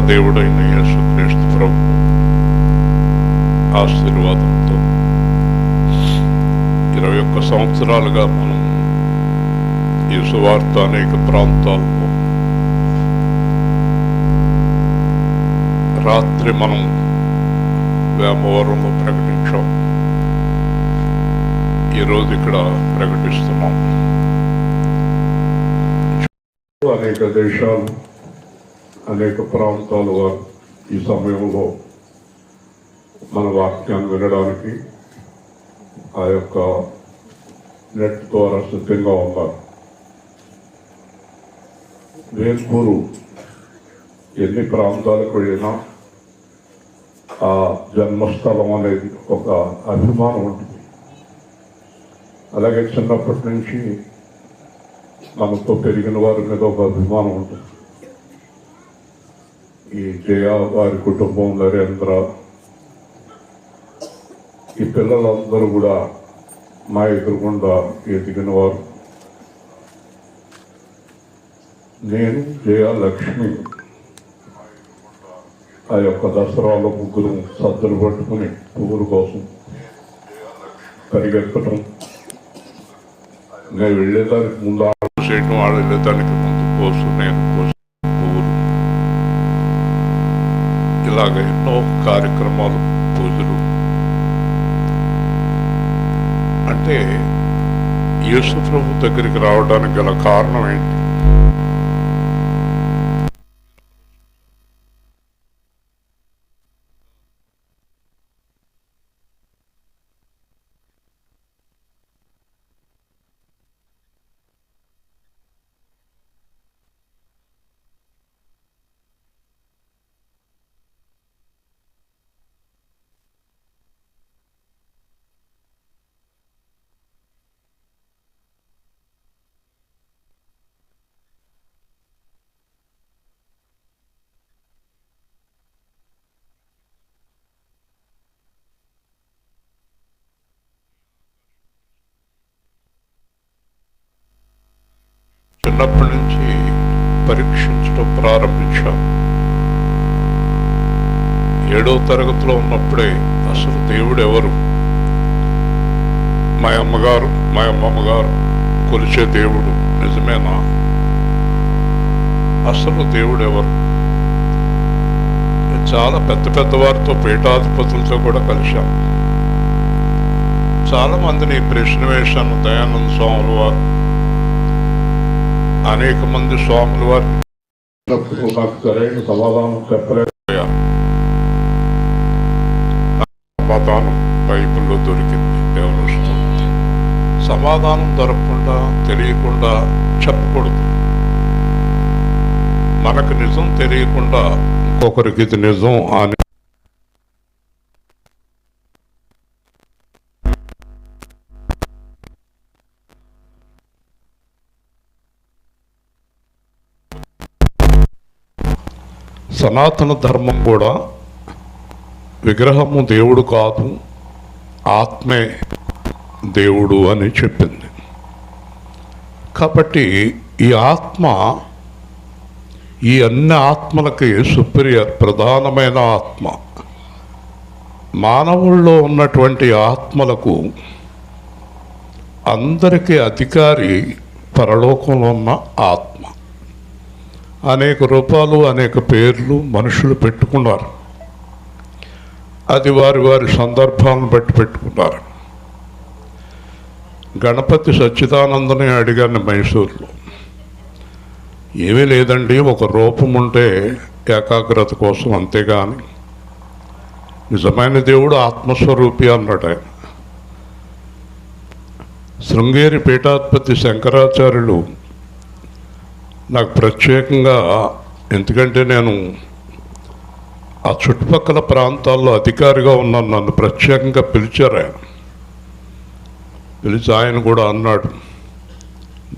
దేవుడైన యేసుక్రీస్తు ప్రభు ఆశీర్వాదంతో 21 సంవత్సరాలుగా మనం ఈ సువార్త అనేక ప్రాంతాల్లో రాత్రి మనం వేమవరంలో ప్రకటించాం. ఈరోజు ఇక్కడ ప్రకటిస్తున్నాం. అనేక దేశాలు, అనేక ప్రాంతాల వారు ఈ సమయంలో మన వాక్యాన్ని వినడానికి ఆ యొక్క నెట్ ద్వారా సిద్ధంగా ఉన్నారు. వేల్పూరు ఎన్ని ప్రాంతాలకు వెళ్ళినా ఆ జన్మస్థలం అనేది ఒక అభిమానం ఉంటుంది. అలాగే చిన్నప్పటి నుంచి మనతో పెరిగిన వారి మీద ఒక అభిమానం ఉంటుంది. ఈ జయ వారి కుటుంబం, నరేంద్ర, ఈ పిల్లలందరూ కూడా మా ఎదురుగుండా ఎదిగిన వారు. నేను, జయ, లక్ష్మి ఆ యొక్క దసరాలో ముగ్గురు సద్దులు పట్టుకుని ఊరు కోసం పరిగెత్తడం, నేను వెళ్ళేదానికి ముందు చేయడం, వాళ్ళు వెళ్ళేదానికి ముందు కోసం నేను కోసం ఊరు, ఇలాగ ఎన్నో కార్యక్రమాలు, పూజలు. అంటే యేసు ప్రభు దగ్గరికి రావడానికి గల కారణం ఏంటి? చిన్నప్పటి నుంచి పరీక్షించడం ప్రారంభించాం. 7వ తరగతిలో ఉన్నప్పుడే అసలు దేవుడు ఎవరు, మా అమ్మమ్మగారు కొలిచే దేవుడు నిజమేనా, అసలు దేవుడు ఎవరు? చాలా పెద్ద వారితో, పీఠాధిపతులతో కూడా కలిశాం. చాలా మందిని ప్రశ్న వేశాను. దయానంద స్వాముల వారు, అనేక మంది స్వాముల వారు నాకు సరైన సమాధానం చెప్పలేకపోయా. సమాధానం బైబిల్లో దొరికింది. దేవుని సమాధానం దొరకకుండా, తెలియకుండా చెప్పకూడదు. మనకు నిజం తెలియకుండా ఇంకొకరికి ఇది నిజం అని సనాతన ధర్మం కూడా విగ్రహము దేవుడు కాదు, ఆత్మే దేవుడు అని చెప్పింది. కాబట్టి ఈ ఆత్మ ఈ అన్ని ఆత్మలకి సుపీరియర్, ప్రధానమైన ఆత్మ. మానవుల్లో ఉన్నటువంటి ఆత్మలకు అందరికీ అధికారి పరలోకంలో ఉన్న ఆత్మ. అనేక రూపాలు, అనేక పేర్లు మనుషులు పెట్టుకున్నారు. అది వారి సందర్భాలను బట్టి పెట్టుకున్నారు. గణపతి సచ్చిదానందని అడిగాను మైసూరులో. ఏమీ లేదండి, ఒక రూపం ఉంటే ఏకాగ్రత కోసం, అంతేగాని నిజమైన దేవుడు ఆత్మస్వరూపి అన్నాడు ఆయన. శృంగేరి పీఠాధిపతి శంకరాచార్యులు నాకు ప్రత్యేకంగా, ఎందుకంటే నేను ఆ చుట్టుపక్కల ప్రాంతాల్లో అధికారిగా ఉన్నాను, నన్ను ప్రత్యేకంగా పిలిచారు. పిలిచి ఆయన కూడా అన్నాడు,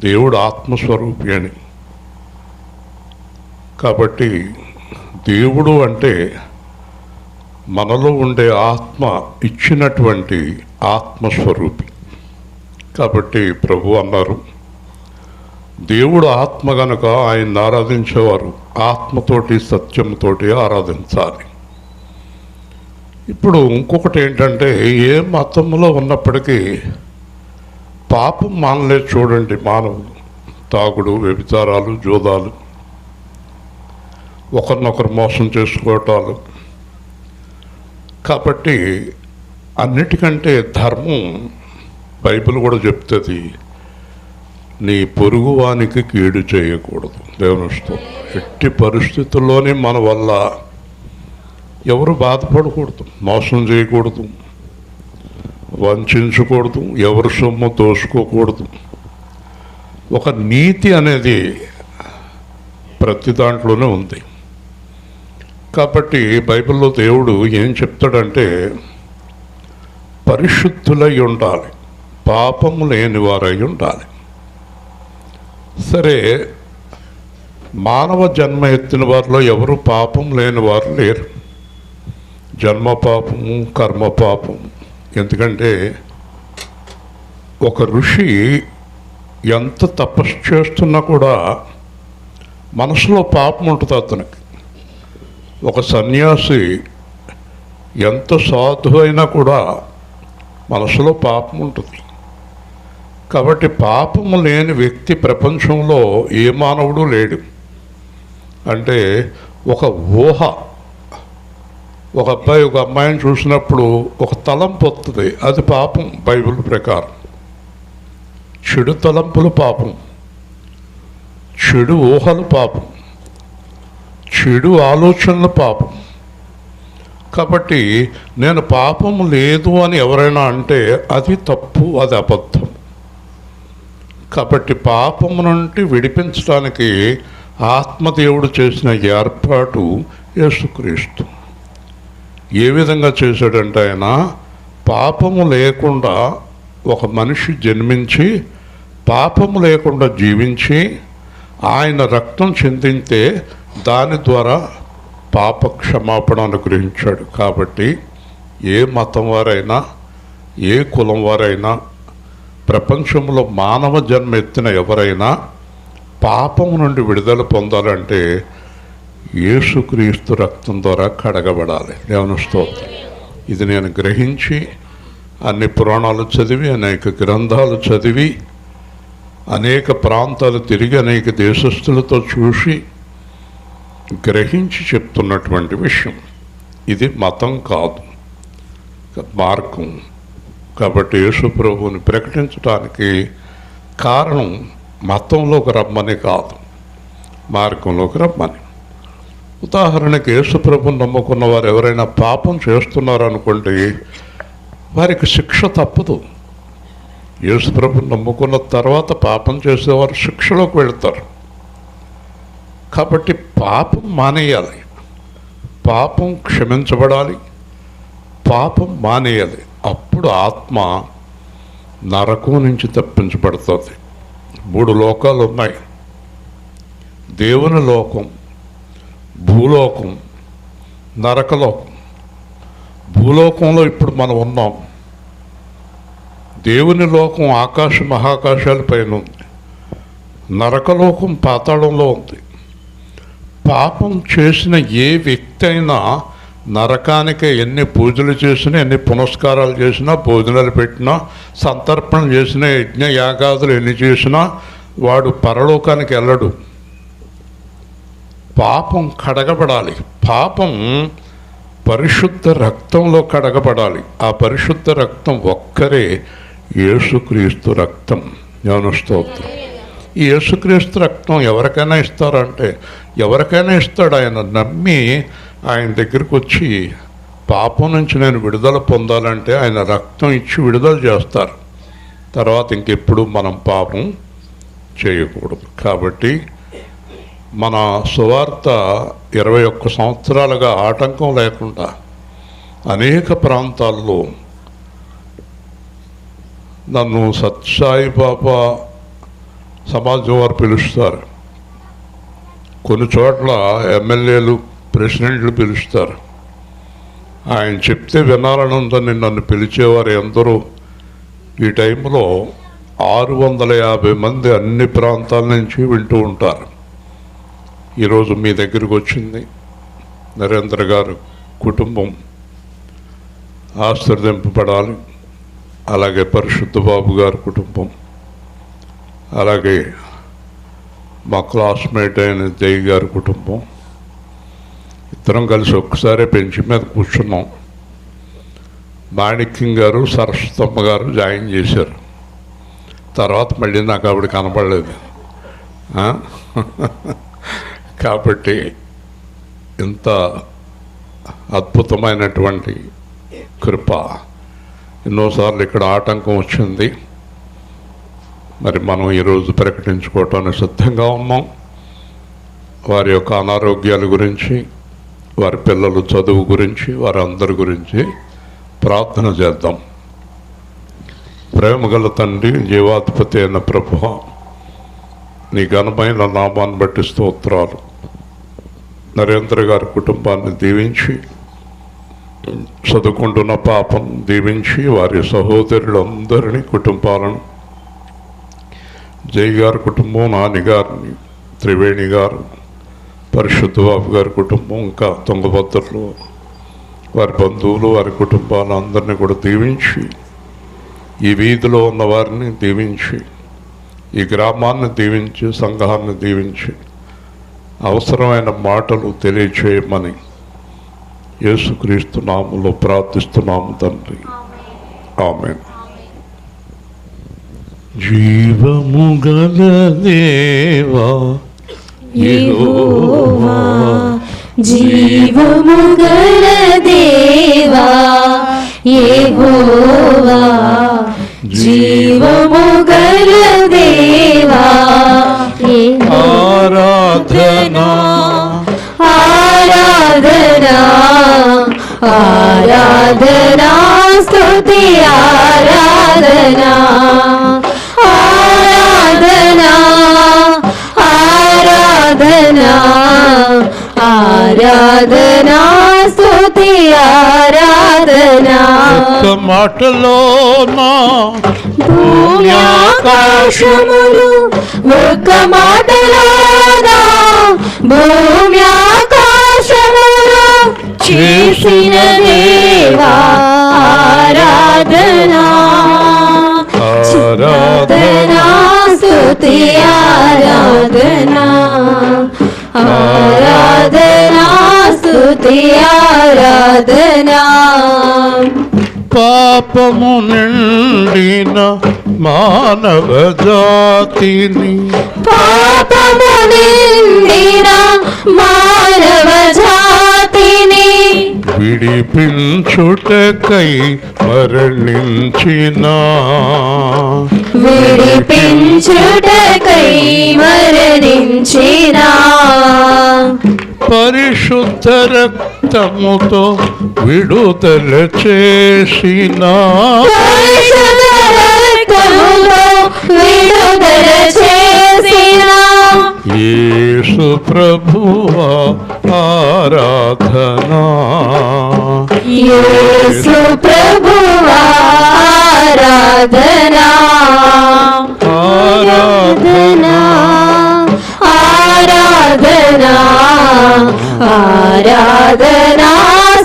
దేవుడు ఆత్మస్వరూపి అని. కాబట్టి దేవుడు అంటే మనలో ఉండే ఆత్మ ఇచ్చినటువంటి ఆత్మస్వరూపి. కాబట్టి ప్రభు అన్నారు, దేవుడు ఆత్మ గనుక ఆయన్ని ఆరాధించేవారు ఆత్మతోటి సత్యంతోటి ఆరాధించాలి. ఇప్పుడు ఇంకొకటి ఏంటంటే, ఏ మతంలో ఉన్నప్పటికీ పాపం మానలేదు. చూడండి, మానవులు తాగుడు, వ్యభిచారాలు, జూదాలు, ఒకరినొకరు మోసం చేసుకోవటాలు. కాబట్టి అన్నిటికంటే ధర్మం, బైబిల్ కూడా చెప్తుంది, నీ పొరుగువానికి కీడు చేయకూడదు. దేవుని స్తోత్రం. ఎట్టి పరిస్థితుల్లోనే మన వల్ల ఎవరు బాధపడకూడదు, మోసం చేయకూడదు, వంచకూడదు, ఎవరి సొమ్ము దోసుకోకూడదు. ఒక నీతి అనేది ప్రతి దాంట్లోనే ఉంది. కాబట్టి బైబిల్లో దేవుడు ఏం చెప్తాడంటే, పరిశుద్ధులై ఉండాలి, పాపము లేని వారై ఉండాలి. సరే, మానవ జన్మ ఎత్తిన వారిలో ఎవరు పాపం లేని వారు లేరు. జన్మ పాపము, కర్మ పాపము. ఎందుకంటే ఒక ఋషి ఎంత తపస్సు చేస్తున్నా కూడా మనసులో పాపం ఉంటుంది అతనికి. ఒక సన్యాసి ఎంత సాధు అయినా కూడా మనసులో పాపం ఉంటుంది. కాబట్టి పాపము లేని వ్యక్తి ప్రపంచంలో ఏ మానవుడు లేడు. అంటే ఒక ఊహ, ఒక అబ్బాయి ఒక అమ్మాయిని చూసినప్పుడు ఒక తలంపు వస్తుంది, అది పాపం బైబిల్ ప్రకారం. చెడు తలంపులు పాపం, చెడు ఊహలు పాపం, చెడు ఆలోచనలు పాపం. కాబట్టి నేను పాపం లేదు అని ఎవరైనా అంటే అది తప్పు, అది అబద్ధం. కాబట్టి పాపము నుండి విడిపించడానికి ఆత్మదేవుడు చేసిన ఏర్పాటు యేసుక్రీస్తు. ఏ విధంగా చేశాడంటే, ఆయన పాపము లేకుండా ఒక మనిషి జన్మించి పాపము లేకుండా జీవించి ఆయన రక్తం చిందింతే దాని ద్వారా పాప క్షమాపణ అనుగ్రహించాడు. కాబట్టి ఏ మతం వారైనా, ఏ కులం వారైనా, ప్రపంచంలో మానవ జన్మ ఎత్తిన ఎవరైనా పాపము నుండి విడుదల పొందాలంటే యేసుక్రీస్తు రక్తం ద్వారా కడగబడాలి. దేవుని స్తోత్రం. ఇది నేను గ్రహించి అన్ని పురాణాలు చదివి, అనేక గ్రంథాలు చదివి, అనేక ప్రాంతాలు తిరిగి, అనేక దేశస్థులతో చూసి గ్రహించి చెప్తున్నటువంటి విషయం. ఇది మతం కాదు, మార్గం. కాబట్టి యేసు ప్రభువుని ప్రకటించడానికి కారణం మతంలోకి రమ్మని కాదు, మార్గంలోకి రమ్మని. ఉదాహరణకి యేసు ప్రభువుని నమ్ముకున్న వారు ఎవరైనా పాపం చేస్తున్నారనుకోండి, వారికి శిక్ష తప్పదు. యేసు ప్రభువుని నమ్ముకున్న తర్వాత పాపం చేసేవారు శిక్షలోకి వెళతారు. కాబట్టి పాపం మానేయాలి, పాపం క్షమించబడాలి, పాపం మానేయాలి. అప్పుడు ఆత్మ నరకం నుంచి తప్పించబడుతుంది. 3 లోకాలు ఉన్నాయి: దేవుని లోకం, భూలోకం, నరకలోకం. భూలోకంలో ఇప్పుడు మనం ఉన్నాం. దేవుని లోకం ఆకాశ మహాకాశాల పైన ఉంది. నరకలోకం పాతాళంలో ఉంది. పాపం చేసిన ఏ వ్యక్తి అయినా నరకానికి ఎన్ని పూజలు చేసినా, ఎన్ని పునస్కారాలు చేసినా, భోజనాలు పెట్టినా, సంతర్పణ చేసినా, యజ్ఞ యాగాదులు ఎన్ని చేసినా వాడు పరలోకానికి వెళ్ళడు. పాపం కడగబడాలి. పాపం పరిశుద్ధ రక్తంలో కడగబడాలి. ఆ పరిశుద్ధ రక్తం ఒక్కరే యేసుక్రీస్తు రక్తం. జ్ఞాన స్తోత్రం. ఈ యేసుక్రీస్తు రక్తం ఎవరికైనా ఇస్తారంటే ఎవరికైనా ఇస్తాడు. ఆయన నమ్మి ఆయన దగ్గరికి వచ్చి పాపం నుంచి నేను విడుదల పొందాలంటే ఆయన రక్తం ఇచ్చి విడుదల చేస్తారు. తర్వాత ఇంకెప్పుడు మనం పాపం చేయకూడదు. కాబట్టి మన సువార్త 21 సంవత్సరాలుగా ఆటంకం లేకుండా అనేక ప్రాంతాల్లో నన్ను సత్సాయిబాబా సమాజం వారు పిలుస్తారు. కొన్ని చోట్ల ఎమ్మెల్యేలు, ప్రెసిడెంట్లు పిలుస్తారు. ఆయన చెప్తే వినాలని ఉందని నన్ను పిలిచేవారు ఎందరో. ఈ టైంలో 650 మంది అన్ని ప్రాంతాల నుంచి వింటూ ఉంటారు. ఈరోజు మీ దగ్గరికి వచ్చింది నరేంద్ర గారు కుటుంబం ఆశీర్వదింపబడాలి, అలాగే పరిశుద్ధ బాబు గారి కుటుంబం, అలాగే మా క్లాస్మేట్ అయిన జై గారి కుటుంబం, ఇద్దరం కలిసి ఒక్కసారి బెంచ్ మీద కూర్చున్నాం. మాణిక్యం గారు సరస్వతమ్మ గారు జాయిన్ చేశారు. తర్వాత మళ్ళీ నాకు ఆవిడ కనపడలేదు. కాబట్టి ఇంత అద్భుతమైనటువంటి కృప. ఎన్నోసార్లు ఇక్కడ ఆటంకం వచ్చింది, మరి మనం ఈరోజు ప్రకటించుకోవటానికి సిద్ధంగా ఉన్నాం. వారి యొక్క అనారోగ్యాల గురించి, వారి పిల్లల చదువు గురించి, వారి అందరి గురించి ప్రార్థన చేద్దాం. ప్రేమగల తండ్రి, జీవాధిపతి అయిన ప్రభువా, నీ ఘనమైన నామాన్ని బట్టి స్తోత్రాలు. నరేంద్ర గారి కుటుంబాన్ని దీవించి, చదువుకుంటున్న పాపం దీవించి, వారి సహోదరులందరినీ కుటుంబాలను, జై గారి కుటుంబం, నాని గారిని, త్రివేణి గారు, పరిశుద్ధ బాబు గారి కుటుంబం, ఇంకా తుంగభద్రలో వారి బంధువులు, వారి కుటుంబాలను అందరినీ కూడా దీవించి, ఈ వీధిలో ఉన్న వారిని దీవించి, ఈ గ్రామాన్ని దీవించి, సంఘాన్ని దీవించి, అవసరమైన మాటలు తెలియచేయమని యేసుక్రీస్తు నామములో ప్రార్థిస్తున్నాము తండ్రి, ఆమేన్. జీవము గల దేవా యెహోవా, జీవము గల దేవా యెహోవా, జీవము గల దేవా, ఆరాధనా ఆరాధనా ఆరాధనా, స్తుతి ఆరాధనా ఆరాధనా ఆరాధనా ఆరాధనా, స్తుతి ఆరాధనా. ఒక్క మాటలోనా భూమి ఆకాశములు, ఒక్క మాటలోనా భూమి ఆకాశములు చేసిన దేవా ఆరాధనా ఆరాధనా, స్తుతి ఆరాధనా ఆరాధనా, స్తుతి ఆరాధనా. పాపము నిండిన మానవ జాతిని, పాపము నిండిన మానవ జాతిని విడిపించుటకై మరణించిన, విడిపించుటకై మరణించిన, పరిశుద్ధ రక్తముతో విడుదల చేసిన, పరిశుద్ధ రక్తముతో విడుదల చేసిన యేసు ప్రభువా ఆరాధనా, యేసు ప్రభువా ఆరాధనా ఆరాధనా ఆరాధనా ఆరాధనా,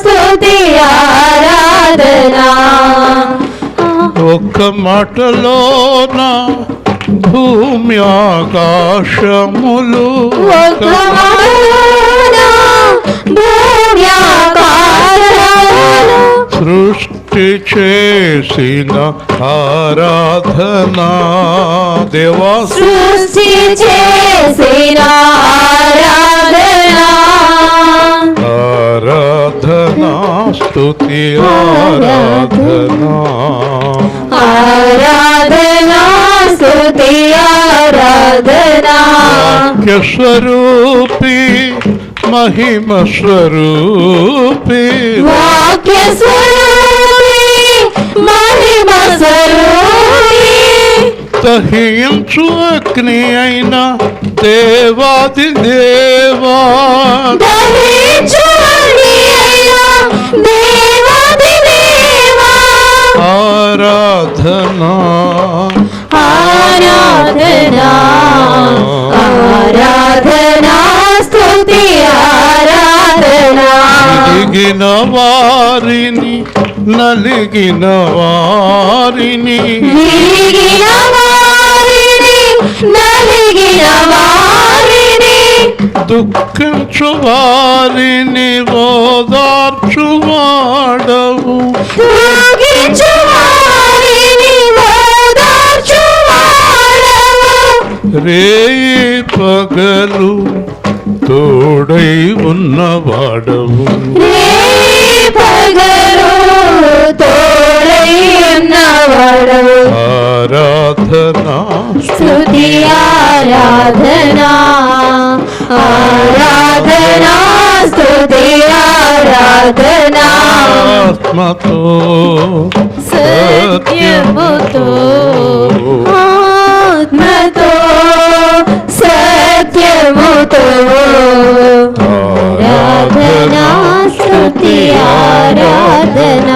స్తుతి ఆరాధనా. ఒక్క మాటలోన భూమి ఆకాశములు, ఒక్క మాటలోన భూమి ఆకాశములు సృష్టి చేసిన ఆరాధనా దేవా, సృష్టి చేసిన ఆరాధనా ఆరాధనా, స్తుతి ఆరాధనా ఆరాధనా, స్తుతి ఆరాధనా. వాక్య స్వరూపి, మహిమ స్వరూపి, వాక్య స్వరూపి, మహిమ స్వరూపి, దహించు అగ్ని అయిన దేవాది దేవా, దహించు అగ్ని అయిన దేవాది దేవా, ఆరాధనా స్తుతి ఆరాధన ఎదిగిన వారిని నలిగిన వారిని విరిగిన వారిని నలిగిన వారిని దుఃఖించు వారిని ఓదార్చువాడవు దుఃఖించు వారిని ఓదార్చువాడవు రేయి పగలు తోడై ఉన్నవాడవు రేయి పగలు తోడై ఉన్నవాడవు ఆరాధన స్తుతి ఆరాధన ఆరాధన స్తుతి ఆరాధన ఆత్మతో సత్యముతో ఆత్మతో సత్యముతో ఆరాధన స్తుతి ఆరాధన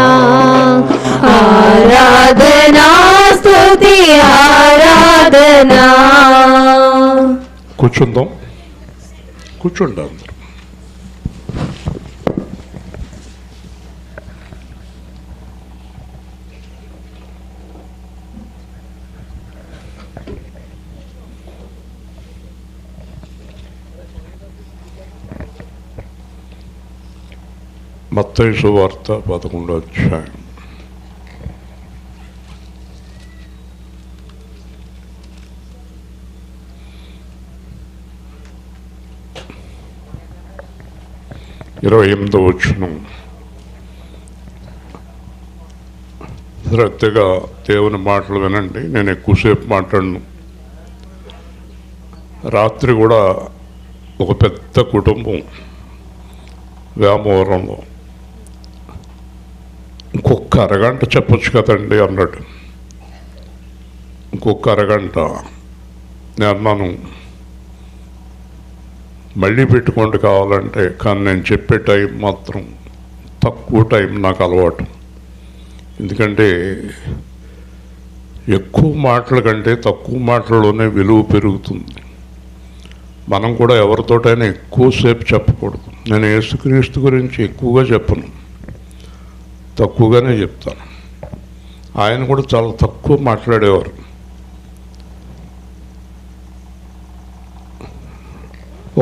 ఆరాధన స్తుతి ఆరాధన కూర్చుందాం కూర్చుందాం అందరం. మత్తయి సువార్త 11వ అధ్యాయం. ఇరవై 28వ వచనం. శ్రద్ధగా దేవుని మాటలు వినండి. నేను ఎక్కువసేపు మాట్లాడను. రాత్రి కూడా ఒక పెద్ద కుటుంబం వ్యామవరంలో ఇంకొక అరగంట చెప్పొచ్చు కదండి అన్నాడు. ఇంకొక అరగంట నేను అన్నాను మళ్ళీ పెట్టుకోండి కావాలంటే, కానీ నేను చెప్పే టైం మాత్రం తక్కువ టైం నాకు అలవాటు. ఎందుకంటే ఎక్కువ మాటల కంటే తక్కువ మాటల్లోనే విలువ పెరుగుతుంది. మనం కూడా ఎవరితోటైనా ఎక్కువసేపు చెప్పకూడదు. నేను యేసుక్రీస్తు గురించి ఎక్కువగా చెప్పను, తక్కువగానే చెప్తాను. ఆయన కూడా చాలా తక్కువ మాట్లాడేవారు.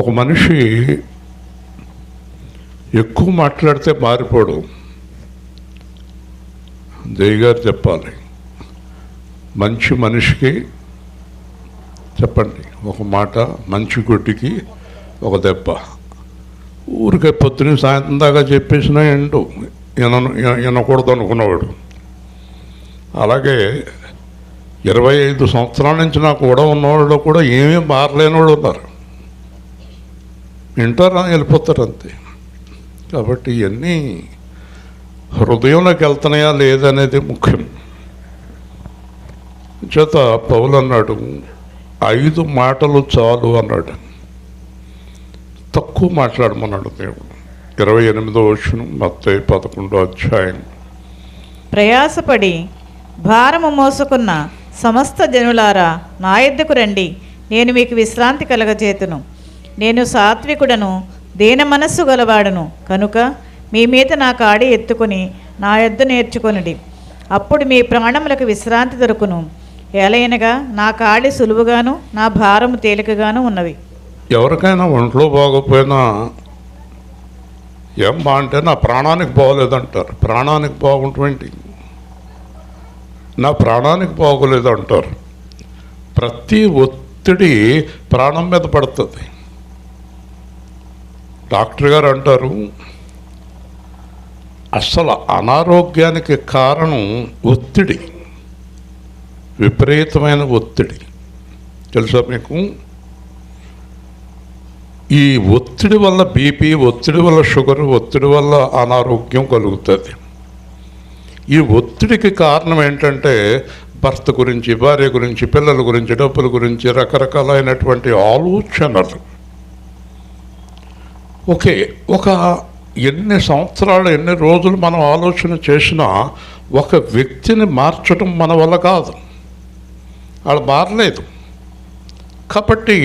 ఒక మనిషి ఎక్కువ మాట్లాడితే మారిపోడు. దేవిగారు చెప్పాలి, మంచి మనిషికి చెప్పండి ఒక మాట, మంచి గుడ్డికి ఒక దెబ్బ. ఊరికే పొద్దున సాయంత్రం దాకా చెప్పేసినా ఏంటో వినకూడదు అనుకున్నవాడు. అలాగే 25 సంవత్సరాల నుంచి నాకు కూడా ఉన్నవాళ్ళు కూడా ఏమీ మారలేని వాళ్ళు ఉన్నారు. వింటారా వెళ్ళిపోతారు అంతే. కాబట్టి ఇవన్నీ హృదయంలోకి వెళ్తున్నాయా లేదనేది ముఖ్యం. చేత పౌలు అన్నాడు 5 మాటలు చాలు అన్నాడు. తక్కువ మాట్లాడమన్నాడు దేవుడు. 28వ వచనం మత్తయి 11వ అధ్యాయం. ప్రయాసపడి భారము మోసుకున్న సమస్త జనులారా నా యొద్దకు రండి, నేను మీకు విశ్రాంతి కలగజేతును. నేను సాత్వికుడను, దీన మనస్సు గలవాడను కనుక మీ మీద నా కాడి ఎత్తుకొని నా యొద్ద నేర్చుకొనుడి, అప్పుడు మీ ప్రాణములకు విశ్రాంతి దొరుకును. ఏలైనగా నా కాడి సులువుగాను నా భారము తేలికగాను ఉన్నవి. ఎవరికైనా ఒంట్లో బాగోపోయినా ఏం బా అంటే నా ప్రాణానికి బాగోలేదంటారు. ప్రాణానికి బాగుంటుంది, నా ప్రాణానికి బాగోలేదు అంటారు. ప్రతి ఒత్తిడి ప్రాణం మీద పడుతుంది. డాక్టర్ గారు అంటారు అసలు అనారోగ్యానికి కారణం ఒత్తిడి, విపరీతమైన ఒత్తిడి. తెలుసా మీకు? ఈ ఒత్తిడి వల్ల బీపీ, ఒత్తిడి వల్ల షుగర్, ఒత్తిడి వల్ల అనారోగ్యం కలుగుతుంది. ఈ ఒత్తిడికి కారణం ఏంటంటే భర్త గురించి, భార్య గురించి, పిల్లల గురించి, డబ్బుల గురించి రకరకాలైనటువంటి ఆలోచనలు. ఓకే, ఒక ఎన్ని సంవత్సరాలు ఎన్ని రోజులు మనం ఆలోచన చేసినా ఒక వ్యక్తిని మార్చడం మన వల్ల కాదు. వాళ్ళు మారలేదు. కాబట్టి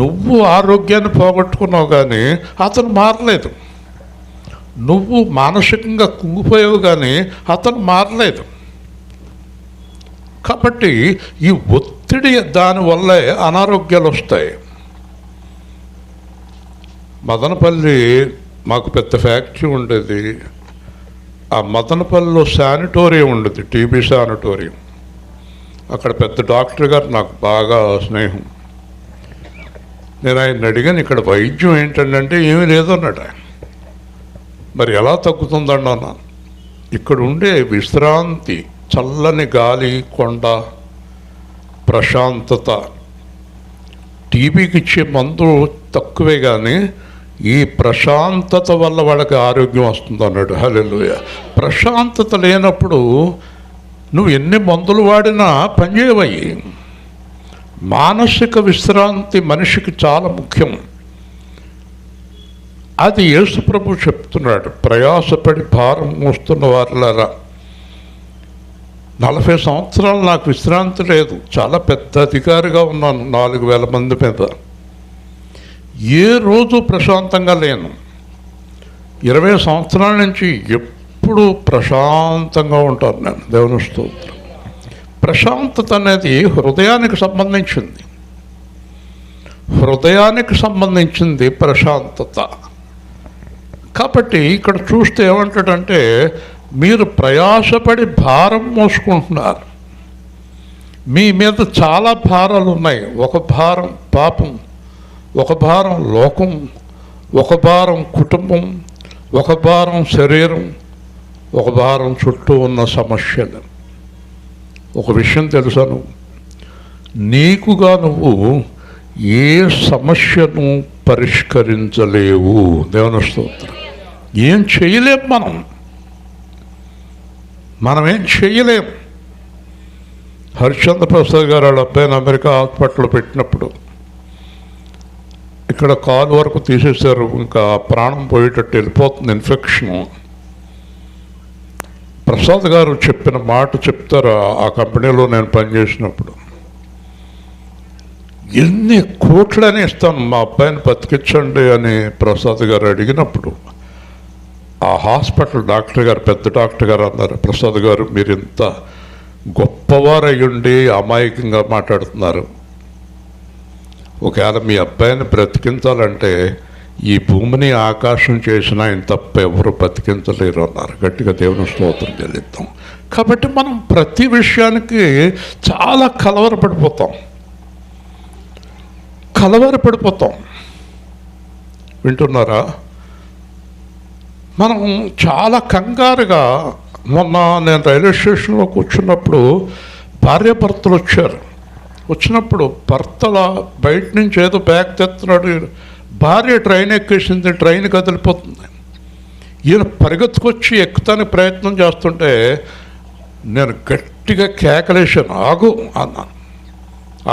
నువ్వు ఆరోగ్యాన్ని పోగొట్టుకున్నావు కానీ అతను మారలేదు. నువ్వు మానసికంగా కుంగిపోయావు కానీ అతను మారలేదు. కాబట్టి ఈ ఒత్తిడి దానివల్లే అనారోగ్యాలు వస్తాయి. మదనపల్లి మాకు పెద్ద ఫ్యాక్టరీ ఉండేది. ఆ మదనపల్లిలో శానిటోరియం ఉండేది, టీబీ శానిటోరియం. అక్కడ పెద్ద డాక్టర్ గారు నాకు బాగా స్నేహం. నేను ఆయన అడిగాను, ఇక్కడ వైద్యం ఏంటంటే ఏమీ లేదన్నాడు ఆయన. మరి ఎలా తగ్గుతుందండి అన్నాను. ఇక్కడ ఉండే విశ్రాంతి, చల్లని గాలి, కొండ, ప్రశాంతత. టీబీకి ఇచ్చే మందు తక్కువే కానీ ఈ ప్రశాంతత వల్ల వాళ్ళకి ఆరోగ్యం వస్తుంది అన్నాడు. హల్లెలూయా. ప్రశాంతత లేనప్పుడు నువ్వు ఎన్ని మందులు వాడినా పనిచేయవయ్యి. మానసిక విశ్రాంతి మనిషికి చాలా ముఖ్యం. అది యేసు ప్రభు చెప్తున్నాడు, ప్రయాసపడి భారం మోస్తున్న వారిలారా. 40 సంవత్సరాలు నాకు విశ్రాంతి లేదు. చాలా పెద్ద అధికారిగా ఉన్నాను 4000 మంది మీద. ఏ రోజు ప్రశాంతంగా లేను. 20 సంవత్సరాల నుంచి ఎప్పుడు ప్రశాంతంగా ఉంటాను నేను. దేవుని స్తోత్రం. ప్రశాంతత అనేది హృదయానికి సంబంధించింది. హృదయానికి సంబంధించింది ప్రశాంతత. కాబట్టి ఇక్కడ చూస్తే ఏమంటాడంటే, మీరు ప్రయాసపడి భారం మోసుకుంటున్నారు. మీ మీద చాలా భారాలు ఉన్నాయి. ఒక భారం పాపం, ఒక భారం లోకం, ఒక భారం కుటుంబం, ఒక భారం శరీరం, ఒక భారం చుట్టూ ఉన్న సమస్యలు. ఒక విషయం తెలుసా, నీకుగా నువ్వు ఏ సమస్యను పరిష్కరించలేవు. దేవుని స్తోత్రం. ఏం చేయలేం మనం ఏం చేయలేం. హరిశ్చంద్ర ప్రసాద్ గారు వాళ్ళ అబ్బాయిని అమెరికా హాస్పిటల్లో పెట్టినప్పుడు ఇక్కడ కాలు వరకు తీసేశారు. ఇంకా ప్రాణం పోయేటట్టు వెళ్ళిపోతుంది ఇన్ఫెక్షన్. ప్రసాద్ గారు చెప్పిన మాట చెప్తారు. ఆ కంపెనీలో నేను పనిచేసినప్పుడు, ఎన్ని కోట్లని ఇస్తాను మా అబ్బాయిని బతికించండి అని ప్రసాద్ గారు అడిగినప్పుడు, ఆ హాస్పిటల్ డాక్టర్ గారు, పెద్ద డాక్టర్ గారు అన్నారు, ప్రసాద్ గారు మీరు ఇంత గొప్పవారు అయ్యుండి అమాయకంగా మాట్లాడుతున్నారు. ఒకవేళ మీ అబ్బాయిని బ్రతికించాలంటే ఈ భూమిని ఆకాశం చేసిన ఆయన తప్ప ఎవరు బ్రతికించలేరు అన్నారు. గట్టిగా దేవుని స్తోత్రం చెల్లిద్దాం. కాబట్టి మనం ప్రతి విషయానికి చాలా కలవరపడిపోతాం. వింటున్నారా? మనం చాలా కంగారుగా. మొన్న నేను రైల్వే స్టేషన్లో కూర్చున్నప్పుడు భార్యాభర్తలు వచ్చినప్పుడు భర్తల బయట నుంచి ఏదో బ్యాగ్ తెస్తున్నాడు. భార్య ట్రైన్ ఎక్కేసింది, ట్రైన్ కదిలిపోతుంది. ఈయన పరిగెత్తుకొచ్చి ఎక్కుతానికి ప్రయత్నం చేస్తుంటే నేను గట్టిగా కేకలేశాను, ఆగు అన్నాను.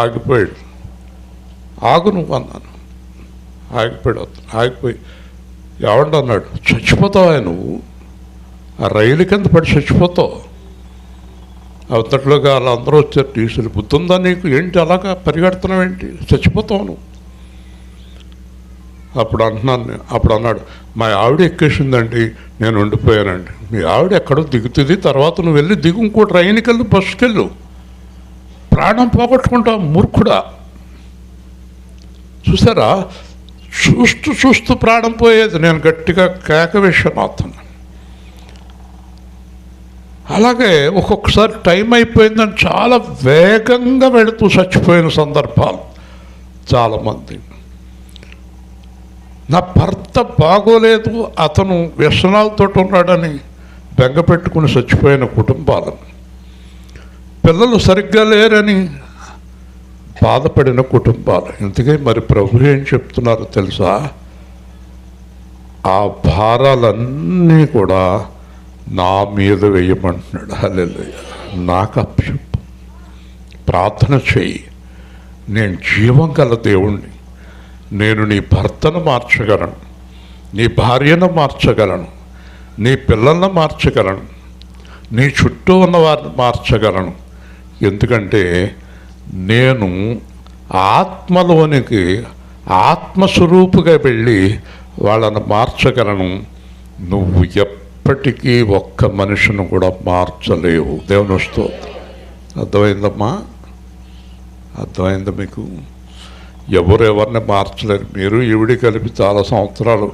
ఆగిపోయాడు. ఆగు నువ్వు అన్నాను. ఆగిపోయి ఎవడు అన్నాడు, చచ్చిపోతావా నువ్వు, ఆ రైలు కింద పడి చచ్చిపోతావు. అవతట్లోగా వాళ్ళందరూ వచ్చారు, టీసీలు బుద్ధుందా నీకు, ఏంటి అలాగా పరిగెడుతున్నావు, ఏంటి చచ్చిపోతావు నువ్వు. అప్పుడు అన్నాడు, మా ఆవిడ ఎక్కేసిందండి, నేను ఉండిపోయానండి. మీ ఆవిడ ఎక్కడో దిగుతుంది, తర్వాత నువ్వు వెళ్ళి దిగు, ఇంకో ట్రైన్కి వెళ్ళు, బస్సుకి వెళ్ళు, ప్రాణం పోగొట్టుకుంటావు మూర్ఖుడా. చూసారా, చూస్తూ ప్రాణం పోయేది. నేను గట్టిగా కేక వేశాను అతను. అలాగే ఒక్కొక్కసారి టైం అయిపోయిందని చాలా వేగంగా వెళుతూ చచ్చిపోయిన సందర్భాలు చాలామంది. నా భర్త బాగోలేదు, అతను వ్యసనాలతో ఉన్నాడని బెంగ పెట్టుకుని చచ్చిపోయిన కుటుంబాలు, పిల్లలు సరిగ్గా లేరని బాధపడిన కుటుంబాలు. ఇంతకీ మరి ప్రభు ఏం చెప్తున్నారో తెలుసా? ఆ భారాలన్నీ కూడా నా మీద వేయమంటున్నాడు. హల్లెలూయా. నాకు అప్పచెప్పు, ప్రార్థన చేయి. నేను జీవం గల దేవుణ్ణి. నేను నీ భర్తను మార్చగలను, నీ భార్యను మార్చగలను, నీ పిల్లలను మార్చగలను, నీ చుట్టూ ఉన్న వారిని మార్చగలను. ఎందుకంటే నేను ఆత్మలోనికి ఆత్మస్వరూపుగా వెళ్ళి వాళ్ళను మార్చగలను. నువ్వు ఎప్పటికీ ఒక్క మనిషిని కూడా మార్చలేవు. దేవుని స్తోత్రం. అర్థమైందమ్మా? అర్థమైందా మీకు? ఎవరిని మార్చలేరు. మీరు ఈవిడి కలిపి చాలా సంవత్సరాలు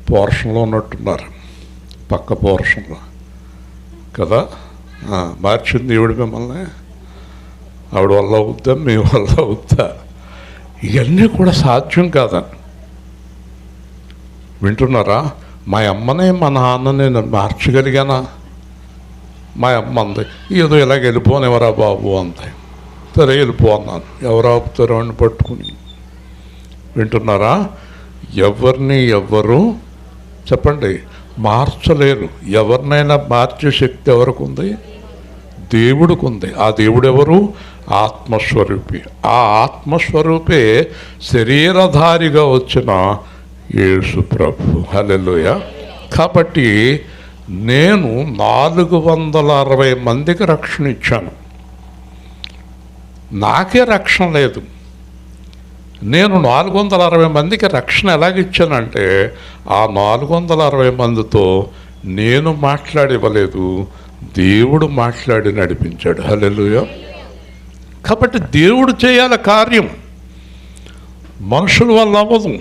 పోర్షన్లో ఉన్నట్టున్నారు, పక్క పోర్షన్లో కదా. మార్చింది ఈవిడ మిమ్మల్ని. ఆవిడ వల్ల అవుద్దా, మీ వల్ల అవుద్దా? ఇవన్నీ కూడా సాధ్యం కాదని వింటున్నారా? మా అమ్మనే మా నాన్నని నేను మార్చగలిగానా? మా అమ్మ అంది, ఏదో ఇలాగ వెళ్ళిపోనివరా బాబు అంతే. సరే వెళ్ళిపో అన్నాను. ఎవరు ఆపుతారో అని పట్టుకుని. వింటున్నారా? ఎవరు చెప్పండి మార్చలేరు. ఎవరినైనా మార్చే శక్తి ఎవరికి ఉంది? దేవుడికి ఉంది. ఆ దేవుడు ఎవరు? ఆత్మస్వరూపి. ఆ ఆత్మస్వరూపే శరీరధారిగా వచ్చిన యేసు ప్రభు. హల్లెలూయా. కాబట్టి నేను 460 మందికి రక్షణ ఇచ్చాను. నాకే రక్షణ లేదు. నేను 460 మందికి రక్షణ ఎలాగిచ్చానంటే ఆ 460 మందితో నేను మాట్లాడివ్వలేదు, దేవుడు మాట్లాడి నడిపించాడు. హల్లెలూయా. కాబట్టి దేవుడు చేయాల కార్యం, మనుషుల వల్ల అవ్వదు.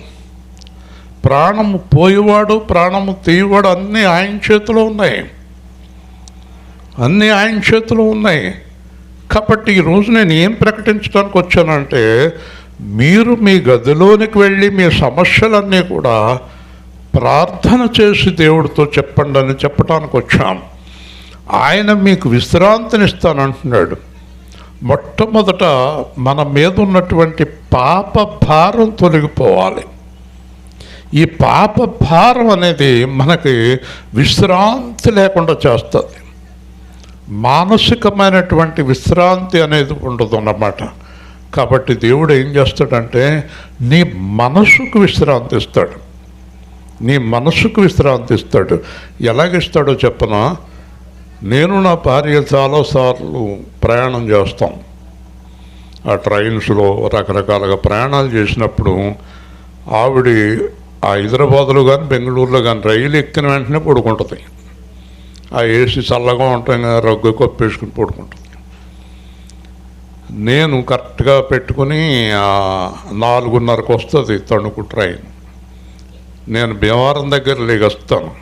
ప్రాణము పోయేవాడు, ప్రాణము తీయవాడు అన్నీ ఆయన చేతిలో ఉన్నాయి. అన్నీ ఆయన చేతిలో ఉన్నాయి. కాబట్టి ఈరోజు నేను ఏం ప్రకటించడానికి వచ్చానంటే, మీరు మీ గదిలోనికి వెళ్ళి మీ సమస్యలన్నీ కూడా ప్రార్థన చేసి దేవుడితో చెప్పండి అని చెప్పడానికి వచ్చాం. ఆయన మీకు విశ్రాంతినిస్తానంటున్నాడు. మొట్టమొదట మన మీద ఉన్నటువంటి పాప భారం తొలగిపోవాలి. ఈ పాప భారం అనేది మనకి విశ్రాంతి లేకుండా చేస్తుంది. మానసికమైనటువంటి విశ్రాంతి అనేది ఉండదు అన్నమాట. కాబట్టి దేవుడు ఏం చేస్తాడంటే నీ మనసుకు విశ్రాంతి ఇస్తాడు. నీ మనసుకు విశ్రాంతి ఇస్తాడు. ఎలాగిస్తాడో చెప్పనా? నేను నా భార్య చాలాసార్లు ప్రయాణం చేస్తాం. ఆ ట్రైన్స్లో రకరకాలుగా ప్రయాణాలు చేసినప్పుడు ఆవిడ హైదరాబాద్లో కానీ బెంగళూరులో కానీ రైలు ఎక్కిన వెంటనే పడుకుంటుంది. ఆ ఏసీ చల్లగా ఉంటాయి కదా, రగ్గు కప్పేసుకుని పడుకుంటుంది. నేను కరెక్ట్గా పెట్టుకుని 4:30కు వస్తుంది తణుకు ట్రైన్. నేను భీమవరం దగ్గర లెగొస్తాను.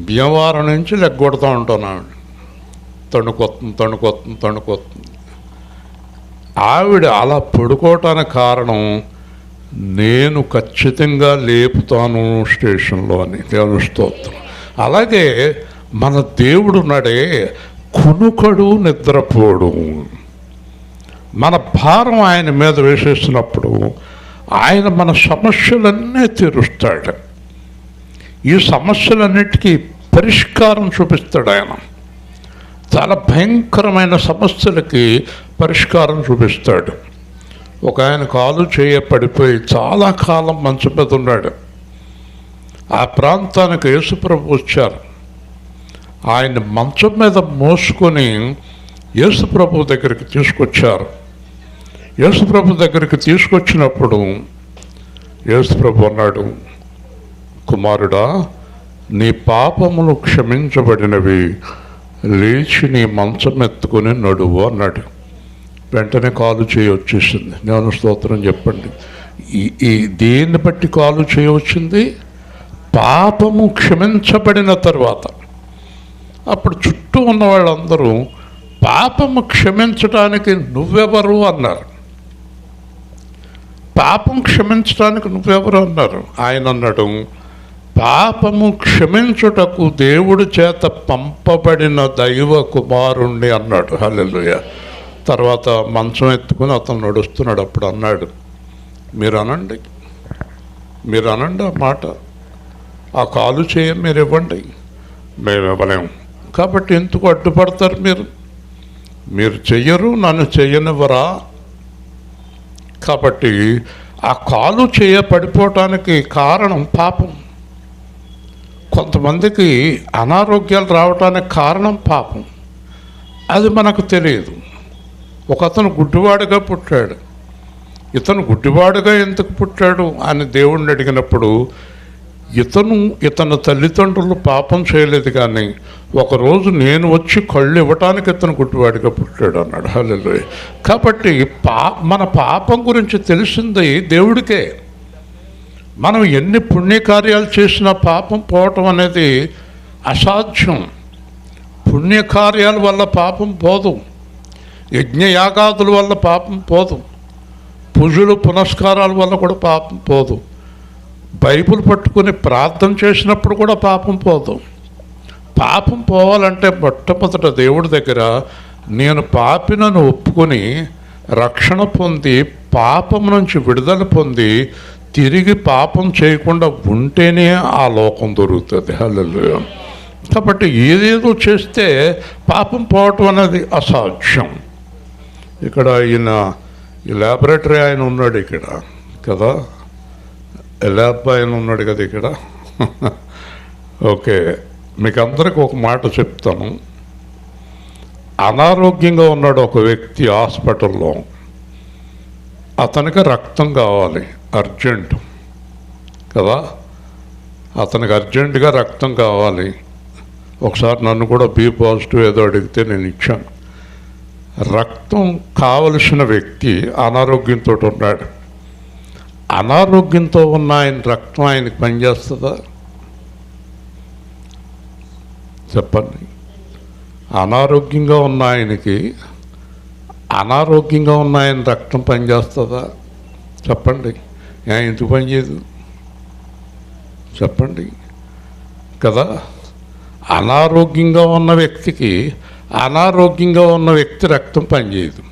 భీమవరం నుంచి లెగ్గొడుతూ ఉంటాను. తణుకొస్తుంది. ఆవిడ అలా పడుకోవటానికి కారణం నేను ఖచ్చితంగా లేపుతాను స్టేషన్లో అని. దేవుని స్తోత్రం. అలాగే మన దేవుడు నాడే కునుకడు నిద్రపోడు. మన భారం ఆయన మీద వేసేసినప్పుడు ఆయన మన సమస్యలన్నీ తీరుస్తాడు. ఈ సమస్యలన్నిటికీ పరిష్కారం చూపిస్తాడు ఆయన. చాలా భయంకరమైన సమస్యలకి పరిష్కారం చూపిస్తాడు. ఒక ఆయన కాలు చేయ పడిపోయి చాలా కాలం మంచం మీద ఉన్నాడు. ఆ ప్రాంతానికి యేసుప్రభు వచ్చారు. ఆయన మంచం మీద మోసుకొని యేసుప్రభు దగ్గరికి తీసుకొచ్చారు. యేసుప్రభు దగ్గరికి తీసుకొచ్చినప్పుడు యేసుప్రభు అన్నాడు, కుమారుడా, నీ పాపములు క్షమించబడినవి, లేచి నీ మంచం ఎత్తుకొని నడువు అన్నాడు. వెంటనే కాలు చేయి వచ్చేసింది. నేను స్తోత్రం చెప్పండి. ఈ దేన్ని బట్టి కాలు చేయి వచ్చింది? పాపము క్షమించబడిన తర్వాత. అప్పుడు చుట్టూ ఉన్న వాళ్ళందరూ పాపము క్షమించడానికి నువ్వెవరు అన్నారు. పాపం క్షమించడానికి నువ్వెవరు అన్నారు. ఆయన అన్నాడు, పాపము క్షమించుటకు దేవుడి చేత పంపబడిన దైవ కుమారుణ్ణి అన్నాడు. హల్లెలూయా. తర్వాత మంచం ఎత్తుకుని అతను నడుస్తున్నాడు. అప్పుడు అన్నాడు, మీరు అనండి ఆ మాట, ఆ కాలు చేయ మీరు ఇవ్వండి. మేము ఇవ్వలేము. కాబట్టి ఎందుకు అడ్డుపడతారు? మీరు చెయ్యరు, నన్ను చెయ్యనివ్వరా? కాబట్టి ఆ కాలు చేయ పడిపోవటానికి కారణం పాపం. కొంతమందికి అనారోగ్యాలు రావటానికి కారణం పాపం. అది మనకు తెలియదు. ఒక అతను గుడ్డివాడుగా పుట్టాడు. ఇతను గుడ్డివాడుగా ఎందుకు పుట్టాడు అని దేవుణ్ణి అడిగినప్పుడు ఇతను తల్లిదండ్రులు పాపం చేయలేదు, కానీ ఒకరోజు నేను వచ్చి కళ్ళు ఇవ్వటానికి ఇతను గుడ్డివాడిగా పుట్టాడు అన్నాడు. హల్లెలూయా. కాబట్టి మన పాపం గురించి తెలిసింది దేవుడికే. మనం ఎన్ని పుణ్యకార్యాలు చేసినా పాపం పోవటం అనేది అసాధ్యం. పుణ్యకార్యాల వల్ల పాపం పోదు, యజ్ఞయాగాదుల వల్ల పాపం పోదు, పూజలు పునస్కారాల వల్ల కూడా పాపం పోదు, బైబిల్ పట్టుకుని ప్రార్థన చేసినప్పుడు కూడా పాపం పోదు. పాపం పోవాలంటే మొట్టమొదట దేవుడి దగ్గర నేను పాపినను ఒప్పుకొని రక్షణ పొంది పాపం నుంచి విడుదల పొంది తిరిగి పాపం చేయకుండా ఉంటేనే ఆ లోకం దొరుకుతుంది. హల్లెలూయా. కాబట్టి ఏదేదో చేస్తే పాపం పోవటం అనేది అసాధ్యం. ఇక్కడ ఈయన ఈ ల్యాబొరేటరీ ఆయన ఉన్నాడు ఇక్కడ కదా, ల్యాబ్ ఆయన ఉన్నాడు కదా ఇక్కడ. ఓకే, మీకు అందరికి ఒక మాట చెప్తాను. అనారోగ్యంగా ఉన్నాడు ఒక వ్యక్తి హాస్పిటల్లో, అతనికి రక్తం కావాలి అర్జెంటు కదా, అతనికి అర్జెంటుగా రక్తం కావాలి. ఒకసారి నన్ను కూడా బి పాజిటివ్ ఏదో అడిగితే నేను ఇచ్చాను. రక్తం కావలసిన వ్యక్తి అనారోగ్యంతో ఉన్నాడు. అనారోగ్యంతో ఉన్న ఆయన రక్తం ఆయనకి పనిచేస్తుందా చెప్పండి? అనారోగ్యంగా ఉన్న ఆయనకి అనారోగ్యంగా ఉన్న ఆయన రక్తం పనిచేస్తుందా చెప్పండి? ఎందుకు పనిచేయదు చెప్పండి కదా? అనారోగ్యంగా ఉన్న వ్యక్తికి అనారోగ్యంగా ఉన్న వ్యక్తి రక్తం పనిచేయదు.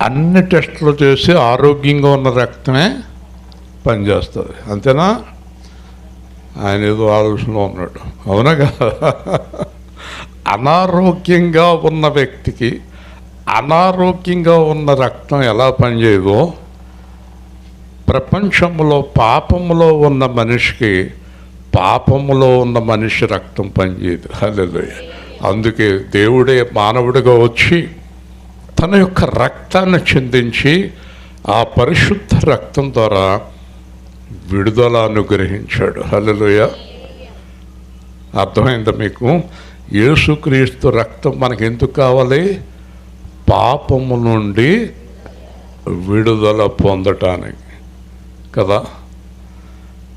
అన్ని టెస్టులు చేసి ఆరోగ్యంగా ఉన్న రక్తమే పనిచేస్తుంది. అంతేనా? ఆయన ఏదో ఆలోచనలో ఉన్నాడు, అవునా కదా? అనారోగ్యంగా ఉన్న వ్యక్తికి అనారోగ్యంగా ఉన్న రక్తం ఎలా పనిచేయదో ప్రపంచంలో పాపములో ఉన్న మనిషికి పాపములో ఉన్న మనిషి రక్తం పనిచేయదు. హల్లెలూయా. అందుకే దేవుడే మానవుడిగా వచ్చి తన యొక్క రక్తాన్ని చిందించి ఆ పరిశుద్ధ రక్తం ద్వారా విడుదల అనుగ్రహించాడు. హల్లెలూయా. అర్థమైందా మీకు? యేసుక్రీస్తు రక్తం మనకు ఎందుకు కావాలి? పాపము నుండి విడుదల పొందటానికి కదా.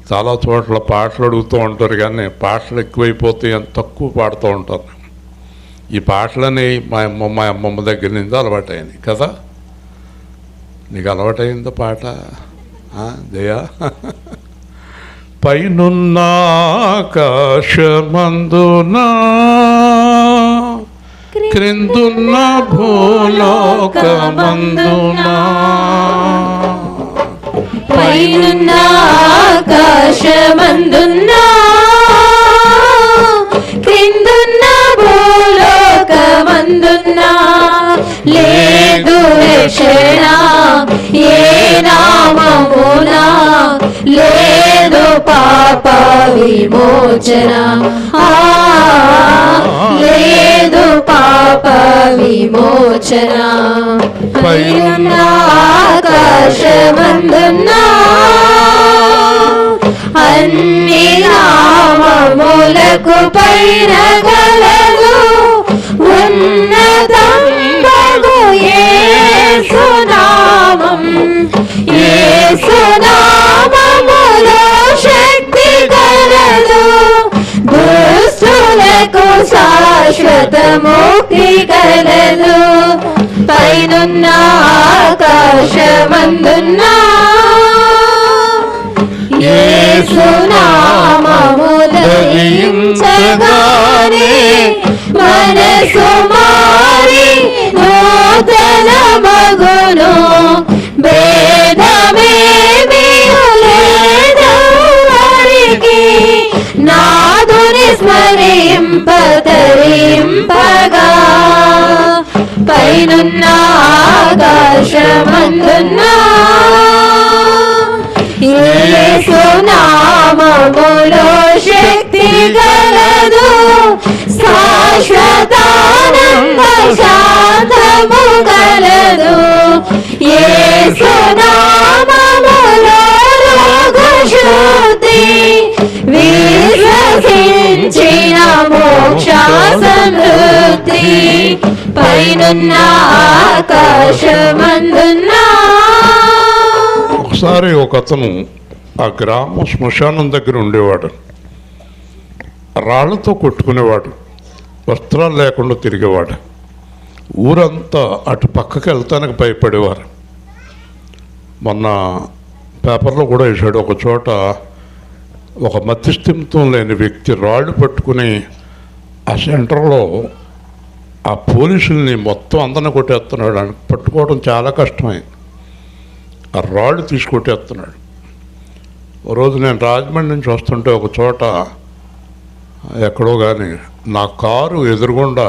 చాలా చోట్ల పాటలు అడుగుతూ ఉంటారు, కానీ పాటలు ఎక్కువైపోతే ఎంత తక్కువ పాడుతూ ఉంటారు. ఈ పాటలని మా అమ్మమ్మ దగ్గర నుంచి అలవాటైంది కదా. నీకు అలవాటైందా పాట? దయా పైనున్న ఆకాశమందునా క్రిందున్న భూలోకమందునా పైనున్న ఆకాశమందునా క్రిందున్న భూలోకమందునా లేదు రక్షణ ఏ నామమునా లేదు పాప విమోచన లేదు పాప విమోచన పైనున్న ఆకాశమందునా అన్ని నామములకు పైన గలదు ఉన్నతంబగు యేసునామం యేసునామములో శక్తి గలదు దుష్టులకు శాశ్వత ముక్తి గలదు పైనున్న ఆకాశమందునా యేసునామము ధరించగానే మనసు మారి నూతన మగును భేదమేమీ లేదెవ్వరికి నాదుని స్మరింపగా పైనున్న ఆకాశమందునా యేసునామములో శక్తి గలదు శాశ్వత శాశ్వతానంద శాంతము కలదు యేసు నామములో రోగ శుద్ధి విశ్వసించిన మోక్ష సమృద్ధి పైనున్న ఆకాశమందున్న. ఒకసారి ఒక అతను ఆ గ్రామం శ్మశానం దగ్గర ఉండేవాడు. రాళ్లతో కొట్టుకునేవాడు, వస్త్రాలు లేకుండా తిరిగేవాడు. ఊరంతా అటు పక్కకి వెళ్తానికి భయపడేవారు. మొన్న పేపర్లో కూడా వేశాడు, ఒక చోట ఒక మతిస్థిమితం లేని వ్యక్తి రాళ్ళు పట్టుకుని ఆ సెంటర్లో ఆ పోలీసుల్ని మొత్తం అందరిని కొట్టేస్తున్నాడు. అని పట్టుకోవడం చాలా కష్టమైంది. ఆ రాళ్ళు తీసుకొట్టేస్తున్నాడు. ఓ రోజు నేను రాజమండ్రి నుంచి వస్తుంటే ఒక చోట ఎక్కడో కానీ నా కారు ఎదురుగుండా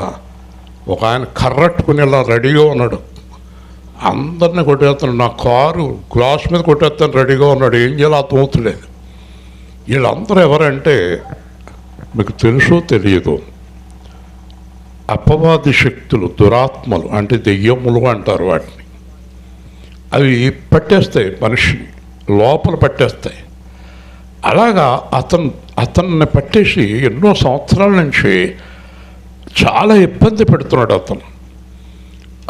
ఒక ఆయన కర్రట్టుకుని ఇలా రెడీగా ఉన్నాడు. అందరినీ కొట్టేస్తున్నాడు. నా కారు గ్లాస్ మీద కొట్టేస్తాను రెడీగా ఉన్నాడు. ఏం చేయాలో అర్థమవుతలేదు. వీళ్ళందరూ ఎవరంటే మీకు తెలుసో తెలియదు, అపవాది శక్తులు, దురాత్మలు, అంటే దెయ్యములు అంటారు వాటిని. అవి పట్టేస్తాయి, మనిషిని లోపల పట్టేస్తాయి. అలాగా అతన్ని పట్టేసి ఎన్నో సంవత్సరాల నుంచి చాలా ఇబ్బంది పెడుతున్నాడు అతను.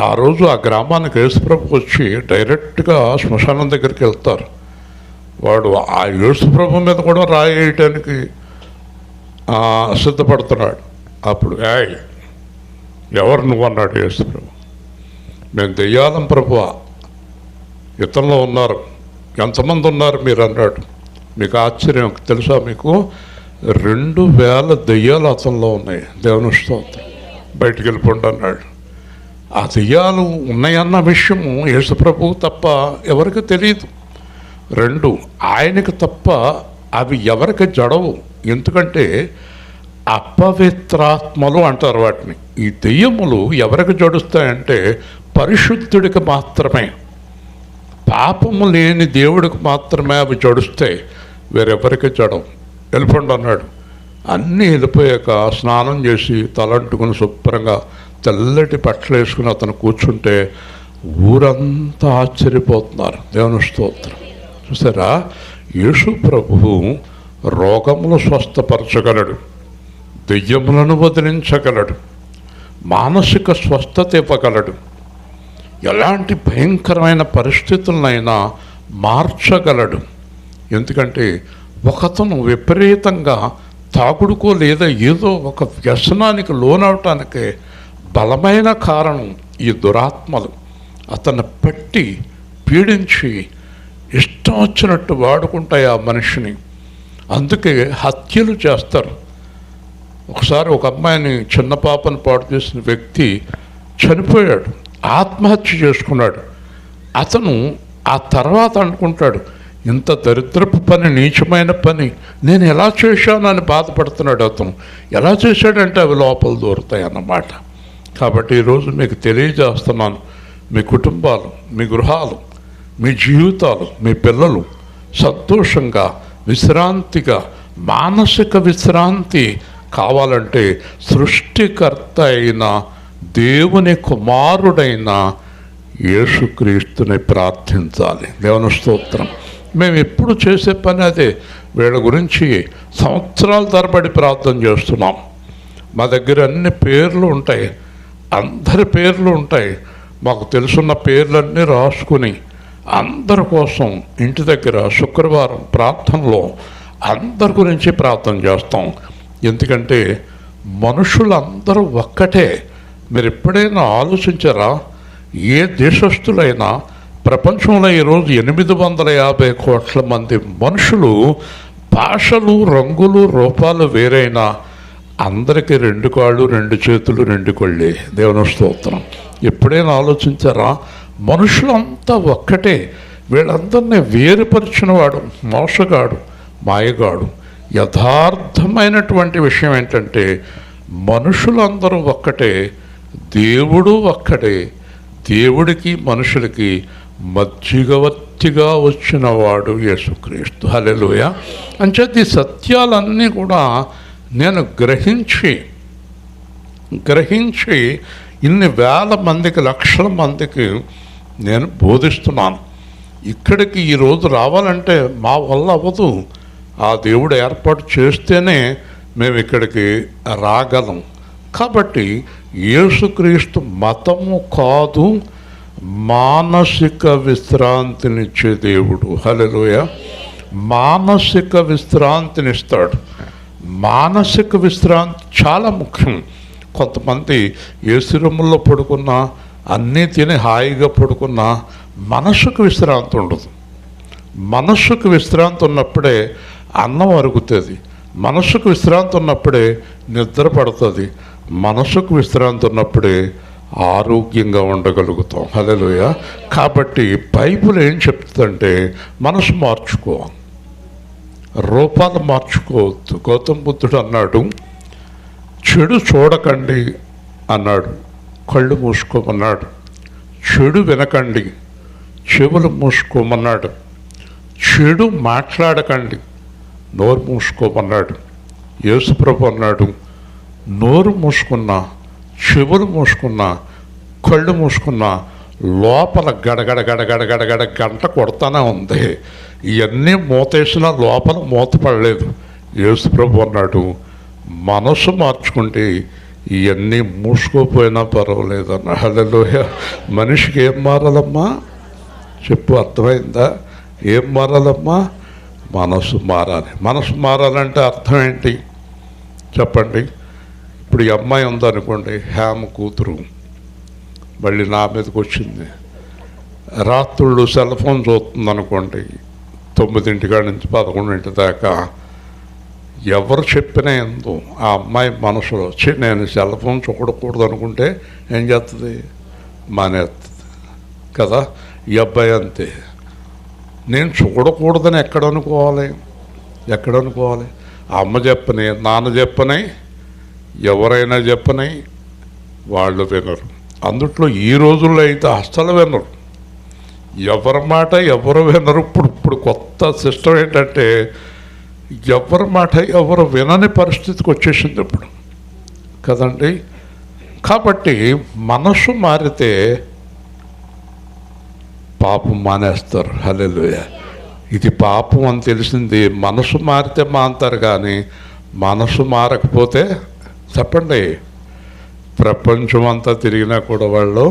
ఆ రోజు ఆ గ్రామానికి యేసుప్రభు వచ్చి డైరెక్ట్గా శ్మశానం దగ్గరికి వెళ్తారు. వాడు ఆ యేసుప్రభు మీద కూడా రాయేయటానికి సిద్ధపడుతున్నాడు. అప్పుడు ఎవరు నువ్వు అన్నాడు యేసుప్రభు. మేము దెయ్యాలం ప్రభువా, ఇతనిలో ఉన్నారు, ఎంతమంది ఉన్నారు మీరు అన్నాడు. మీకు ఆశ్చర్యం తెలుసా, మీకు 2000 దెయ్యాలు అతనిలో ఉన్నాయి. దేవుని స్తోత్రం. బయటికి వెళ్ళిపోండి అన్నాడు. ఆ దెయ్యాలు ఉన్నాయన్న విషయము యేసుప్రభువు తప్ప ఎవరికి తెలియదు. 2, ఆయనకి తప్ప అవి ఎవరికి జడవు. ఎందుకంటే అపవిత్రాత్మలు అంటారు వాటిని. ఈ దెయ్యములు ఎవరికి జడుస్తాయంటే పరిశుద్ధుడికి మాత్రమే, పాపము లేని దేవుడికి మాత్రమే అవి జడుస్తాయి, వేరెవరికి జడం. వెళ్ళిపోండి అన్నాడు. అన్నీ వెళ్ళిపోయాక స్నానం చేసి తలంటుకుని శుభ్రంగా తెల్లటి బట్టలు వేసుకుని అతను కూర్చుంటే ఊరంతా ఆశ్చర్యపోతున్నారు. దేవుని స్తోత్రం. చూసారా, యేసు ప్రభువు రోగములు స్వస్థపరచగలడు, దెయ్యములను వదిలించగలడు, మానసిక స్వస్థత ఇవ్వగలడు, ఎలాంటి భయంకరమైన పరిస్థితులనైనా మార్చగలడు. ఎందుకంటే ఒకతను విపరీతంగా తాగుడుకో లేదా ఏదో ఒక వ్యసనానికి లోనవటానికి బలమైన కారణం ఈ దురాత్మలు. అతన్ని పట్టి పీడించి ఇష్టం వచ్చినట్టు వాడుకుంటాయి ఆ మనిషిని. అందుకే హత్యలు చేస్తారు. ఒకసారి ఒక అమ్మాయిని, చిన్న పాపను పాడు చేసిన వ్యక్తి చనిపోయాడు, ఆత్మహత్య చేసుకున్నాడు. అతను ఆ తర్వాత అనుకుంటాడు, ఇంత దరిద్రపు పని, నీచమైన పని నేను ఎలా చేశానని బాధపడుతున్నాడు. అతను ఎలా చేశాడంటే అవి లోపల దూరుతాయి అన్నమాట. కాబట్టి ఈరోజు మీకు తెలియజేస్తున్నాను, మీ కుటుంబాలు, మీ గృహాలు, మీ జీవితాలు, మీ పిల్లలు సంతోషంగా, విశ్రాంతిగా, మానసిక విశ్రాంతి కావాలంటే సృష్టికర్త అయిన దేవుని కుమారుడైన యేసుక్రీస్తుని ప్రార్థించాలి. దేవుని స్తోత్రం. మేము ఎప్పుడు చేసే పని అదే. వీళ్ళ గురించి సంవత్సరాల తరబడి ప్రార్థన చేస్తున్నాం. మా దగ్గర అన్ని పేర్లు ఉంటాయి, అందరి పేర్లు ఉంటాయి. మాకు తెలుసున్న పేర్లన్నీ రాసుకుని అందరి కోసం ఇంటి దగ్గర శుక్రవారం ప్రార్థనలో అందరి గురించి ప్రార్థన చేస్తాం. ఎందుకంటే మనుషులందరూ ఒక్కటే. మీరు ఎప్పుడైనా ఆలోచించారా? ఏ దేశస్థులైనా ప్రపంచంలో ఈరోజు 850 కోట్ల మంది మనుషులు, భాషలు, రంగులు, రూపాలు వేరైనా అందరికీ 2 కాళ్ళు, 2 చేతులు, 2 కళ్ళే. దేవుని స్తోత్రం. ఎప్పుడైనా ఆలోచించారా? మనుషులంతా ఒక్కటే. వీళ్ళందరినీ వేరుపరిచిన వాడు మోసగాడు, మాయగాడు. యథార్థమైనటువంటి విషయం ఏంటంటే మనుషులందరూ ఒక్కటే, దేవుడు ఒక్కడే. దేవుడికి మనుషులకి మధ్యవర్తిగా వచ్చిన వాడు యేసుక్రీస్తు. హల్లెలూయా. అంచేత ఈ సత్యాలన్నీ కూడా నేను గ్రహించి గ్రహించి ఇన్ని వేల మందికి, లక్షల మందికి నేను బోధిస్తున్నాను. ఇక్కడికి ఈరోజు రావాలంటే మా వల్ల అవ్వదు. ఆ దేవుడు ఏర్పాటు చేస్తేనే మేము ఇక్కడికి రాగలం. కాబట్టి యేసుక్రీస్తు మతము కాదు, మానసిక విశ్రాంతినిచ్చే దేవుడు. హల్లెలూయా. మానసిక విశ్రాంతినిస్తాడు. మానసిక విశ్రాంతి చాలా ముఖ్యం. కొంతమంది ఏసురముల్లో పడుకున్నా, అన్నీ తిని హాయిగా పడుకున్నా మనసుకు విశ్రాంతి ఉండదు. మనస్సుకు విశ్రాంతి ఉన్నప్పుడే అన్నం అరుగుతుంది. మనస్సుకు విశ్రాంతి ఉన్నప్పుడే నిద్ర పడుతుంది. మనసుకు విశ్రాంతి ఉన్నప్పుడే ఆరోగ్యంగా ఉండగలుగుతాం. హల్లెలూయా. కాబట్టి బైబిల్ ఏం చెప్తుందంటే మనసు మార్చుకో, రూపాలు మార్చుకోవద్దు. గౌతమ బుద్ధుడు అన్నాడు, చెడు చూడకండి అన్నాడు, కళ్ళు మూసుకోమన్నాడు. చెడు వినకండి, చెవులు మూసుకోమన్నాడు. చెడు మాట్లాడకండి, నోరు మూసుకోమన్నాడు. యేసుప్రభు అన్నాడు, నోరు మూసుకున్నా, చెవులు మూసుకున్నా, కళ్ళు మూసుకున్నా లోపల గడగడ గడగడ గడగడ గంట కొడతానే ఉంది. ఇవన్నీ మూతేసినా లోపల మూత పడలేదు. యేసుప్రభు అన్నాడు, మనసు మార్చుకుంటే ఇవన్నీ మూసుకోపోయినా పర్వాలేదు అన్న. హల్లెలూయా. మనిషికి ఏం మారాలమ్మా చెప్పు, అర్థమైందా? ఏం మారాలమ్మా? మనసు మారాలి. మనసు మారాలంటే అర్థం ఏంటి చెప్పండి? ఇప్పుడు ఈ అమ్మాయి ఉందనుకోండి, హేమ కూతురు, మళ్ళీ నా మీదకి వచ్చింది. రాత్రుళ్ళు సెల్ ఫోన్ చూస్తుంది అనుకోండి, 9 కాడి నుంచి 11 దాకా. ఎవరు చెప్పినా ఎందు ఆ అమ్మాయి మనసులో వచ్చి నేను సెల్ ఫోన్ చూడకూడదు అనుకుంటే ఏం చేస్తుంది? మానేస్తుంది కదా. ఈ అబ్బాయి అంతే. నేను చూడకూడదని ఎక్కడ అనుకోవాలి? ఆ అమ్మ చెప్పని, నాన్న చెప్పని, ఎవరైనా చెప్పని వాళ్ళు వినరు. అందుట్లో ఈ రోజుల్లో అయితే అస్సలు వినరు. ఎవరి మాట ఎవరు వినరు. ఇప్పుడు కొత్త సిస్టమ్ ఏంటంటే ఎవరి మాట ఎవరు వినని పరిస్థితికి వచ్చేసింది ఇప్పుడు కదండి. కాబట్టి మనసు మారితే పాపం మానేస్తారు. హల్లెలూయా. ఇది పాపం అని తెలిసింది. మనసు మారితే మాంతారు, కానీ మనసు మారకపోతే చెప్పండి, ప్రపంచం అంతా తిరిగినా కూడా వాళ్ళు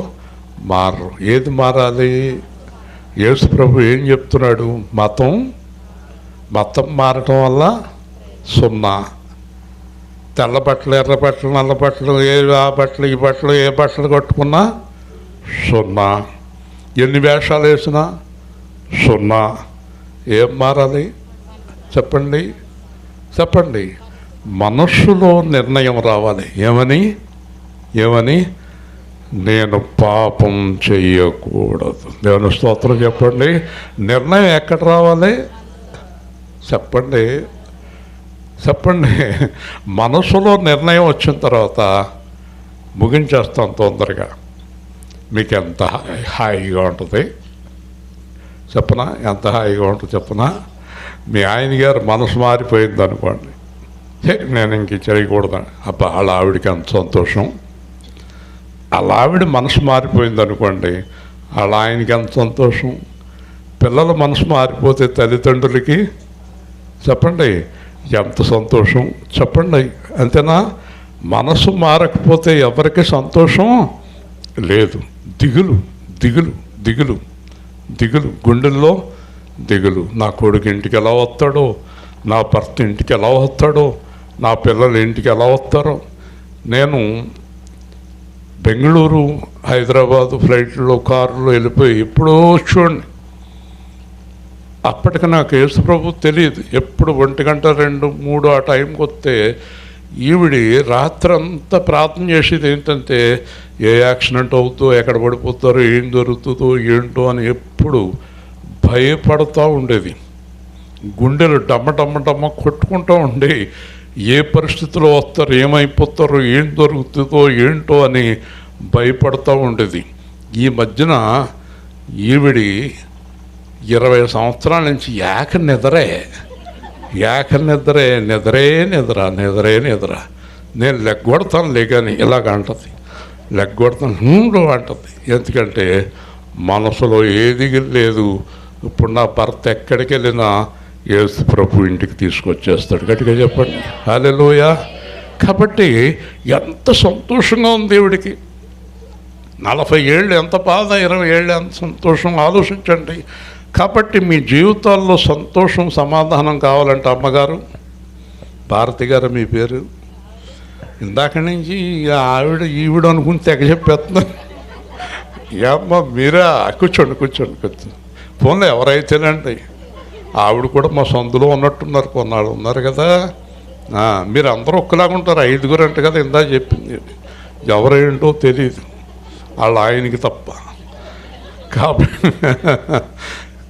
మారరు. ఏది మారాలి? యేసు ప్రభు ఏం చెప్తున్నాడు? మతం మారటం వల్ల 0. తెల్ల బట్టలు, ఎర్ర బట్టలు, నల్ల బట్టలు, ఆ బట్టలు, ఈ బట్టలు, ఏ బట్టలు కట్టుకున్నా 0. ఎన్ని వేషాలు వేసినా 0. ఏం మారాలి చెప్పండి? మనస్సులో నిర్ణయం రావాలి. ఏమని? నేను పాపం చెయ్యకూడదు. దేవుని స్తోత్రం చెప్పండి. నిర్ణయం ఎక్కడ రావాలి చెప్పండి? మనసులో నిర్ణయం వచ్చిన తర్వాత ముగించేస్తాం తొందరగా. మీకు ఎంత హాయిగా ఉంటుంది చెప్పనా? ఎంత హాయిగా ఉంటుంది చెప్పనా? మీ ఆయన గారు మనసు మారిపోయింది అనుకోండి, నేను ఇంక చేయకూడదని, అబ్బా వాళ్ళ ఆవిడికి ఎంత సంతోషం. వాళ్ళ ఆవిడ మనసు మారిపోయింది అనుకోండి, వాళ్ళ ఆయనకి ఎంత సంతోషం. పిల్లల మనసు మారిపోతే తల్లిదండ్రులకి చెప్పండి ఎంత సంతోషం. చెప్పండి, అంతేనా? మనసు మారకపోతే ఎవరికి సంతోషం లేదు. దిగులు, గుండెల్లో దిగులు. నా కొడుకు ఇంటికి ఎలా వస్తాడో, నా భర్త ఇంటికి ఎలా వస్తాడో, నా పిల్లలు ఇంటికి ఎలా వస్తారో. నేను బెంగళూరు, హైదరాబాదు ఫ్లైట్లో, కారులో వెళ్ళిపోయి ఎప్పుడో చూడండి, అప్పటికి నాకు యేసుప్రభు తెలియదు. ఎప్పుడు 1 గంట 2, 3 ఆ టైంకి వస్తే ఈవిడి రాత్రంతా ప్రార్థన చేసేది ఏంటంటే ఏ యాక్సిడెంట్ అవుతుందో, ఎక్కడ పడిపోతారో, ఏం దొరుకుతుందో ఏంటో అని ఎప్పుడు భయపడుతూ ఉండేది. గుండెలు డమ్మ కొట్టుకుంటూ ఉండే, ఏ పరిస్థితిలో వస్తారు, ఏమైపోతారో, ఏం దొరుకుతుందో ఏంటో అని భయపడుతూ ఉండేది. ఈ మధ్యన ఈవిడి 20 సంవత్సరాల నుంచి నిద్రే నిద్ర. నేను లెగ్గొడతాను లేకని ఇలాగ అంటది, లెగ్గొడతాను హూండు అంటది. ఎందుకంటే మనసులో ఏది లేదు. ఇప్పుడు నా భర్త ఎక్కడికి వెళ్ళినా యేసు ప్రభు ఇంటికి తీసుకొచ్చేస్తాడు. గట్టిగా చెప్పండి హల్లెలూయా. కాబట్టి ఎంత సంతోషంగా ఉంది దేవుడికి. 40 ఏళ్ళు ఎంత బాధ, 20 ఏళ్ళు ఎంత సంతోషం, ఆలోచించండి. కాబట్టి మీ జీవితాల్లో సంతోషం సమాధానం కావాలంటే అమ్మగారు, భారతి గారు మీ పేరు, ఇందాక నుంచి ఈవిడ అనుకుని తెగ చెప్పేస్తున్నాను. ఏమ్మా మీరా, కూర్చోండి. ఫోన్లో ఎవరైతేనండి, ఆవిడ కూడా మా సొంతలో ఉన్నట్టున్నారు, కొన్నాళ్ళు ఉన్నారు కదా. మీరు అందరూ ఒక్కలాగా ఉంటారు, 5గురు అంటే కదా ఇందా చెప్పింది. ఎవరేంటో తెలియదు వాళ్ళ ఆయనకి తప్ప.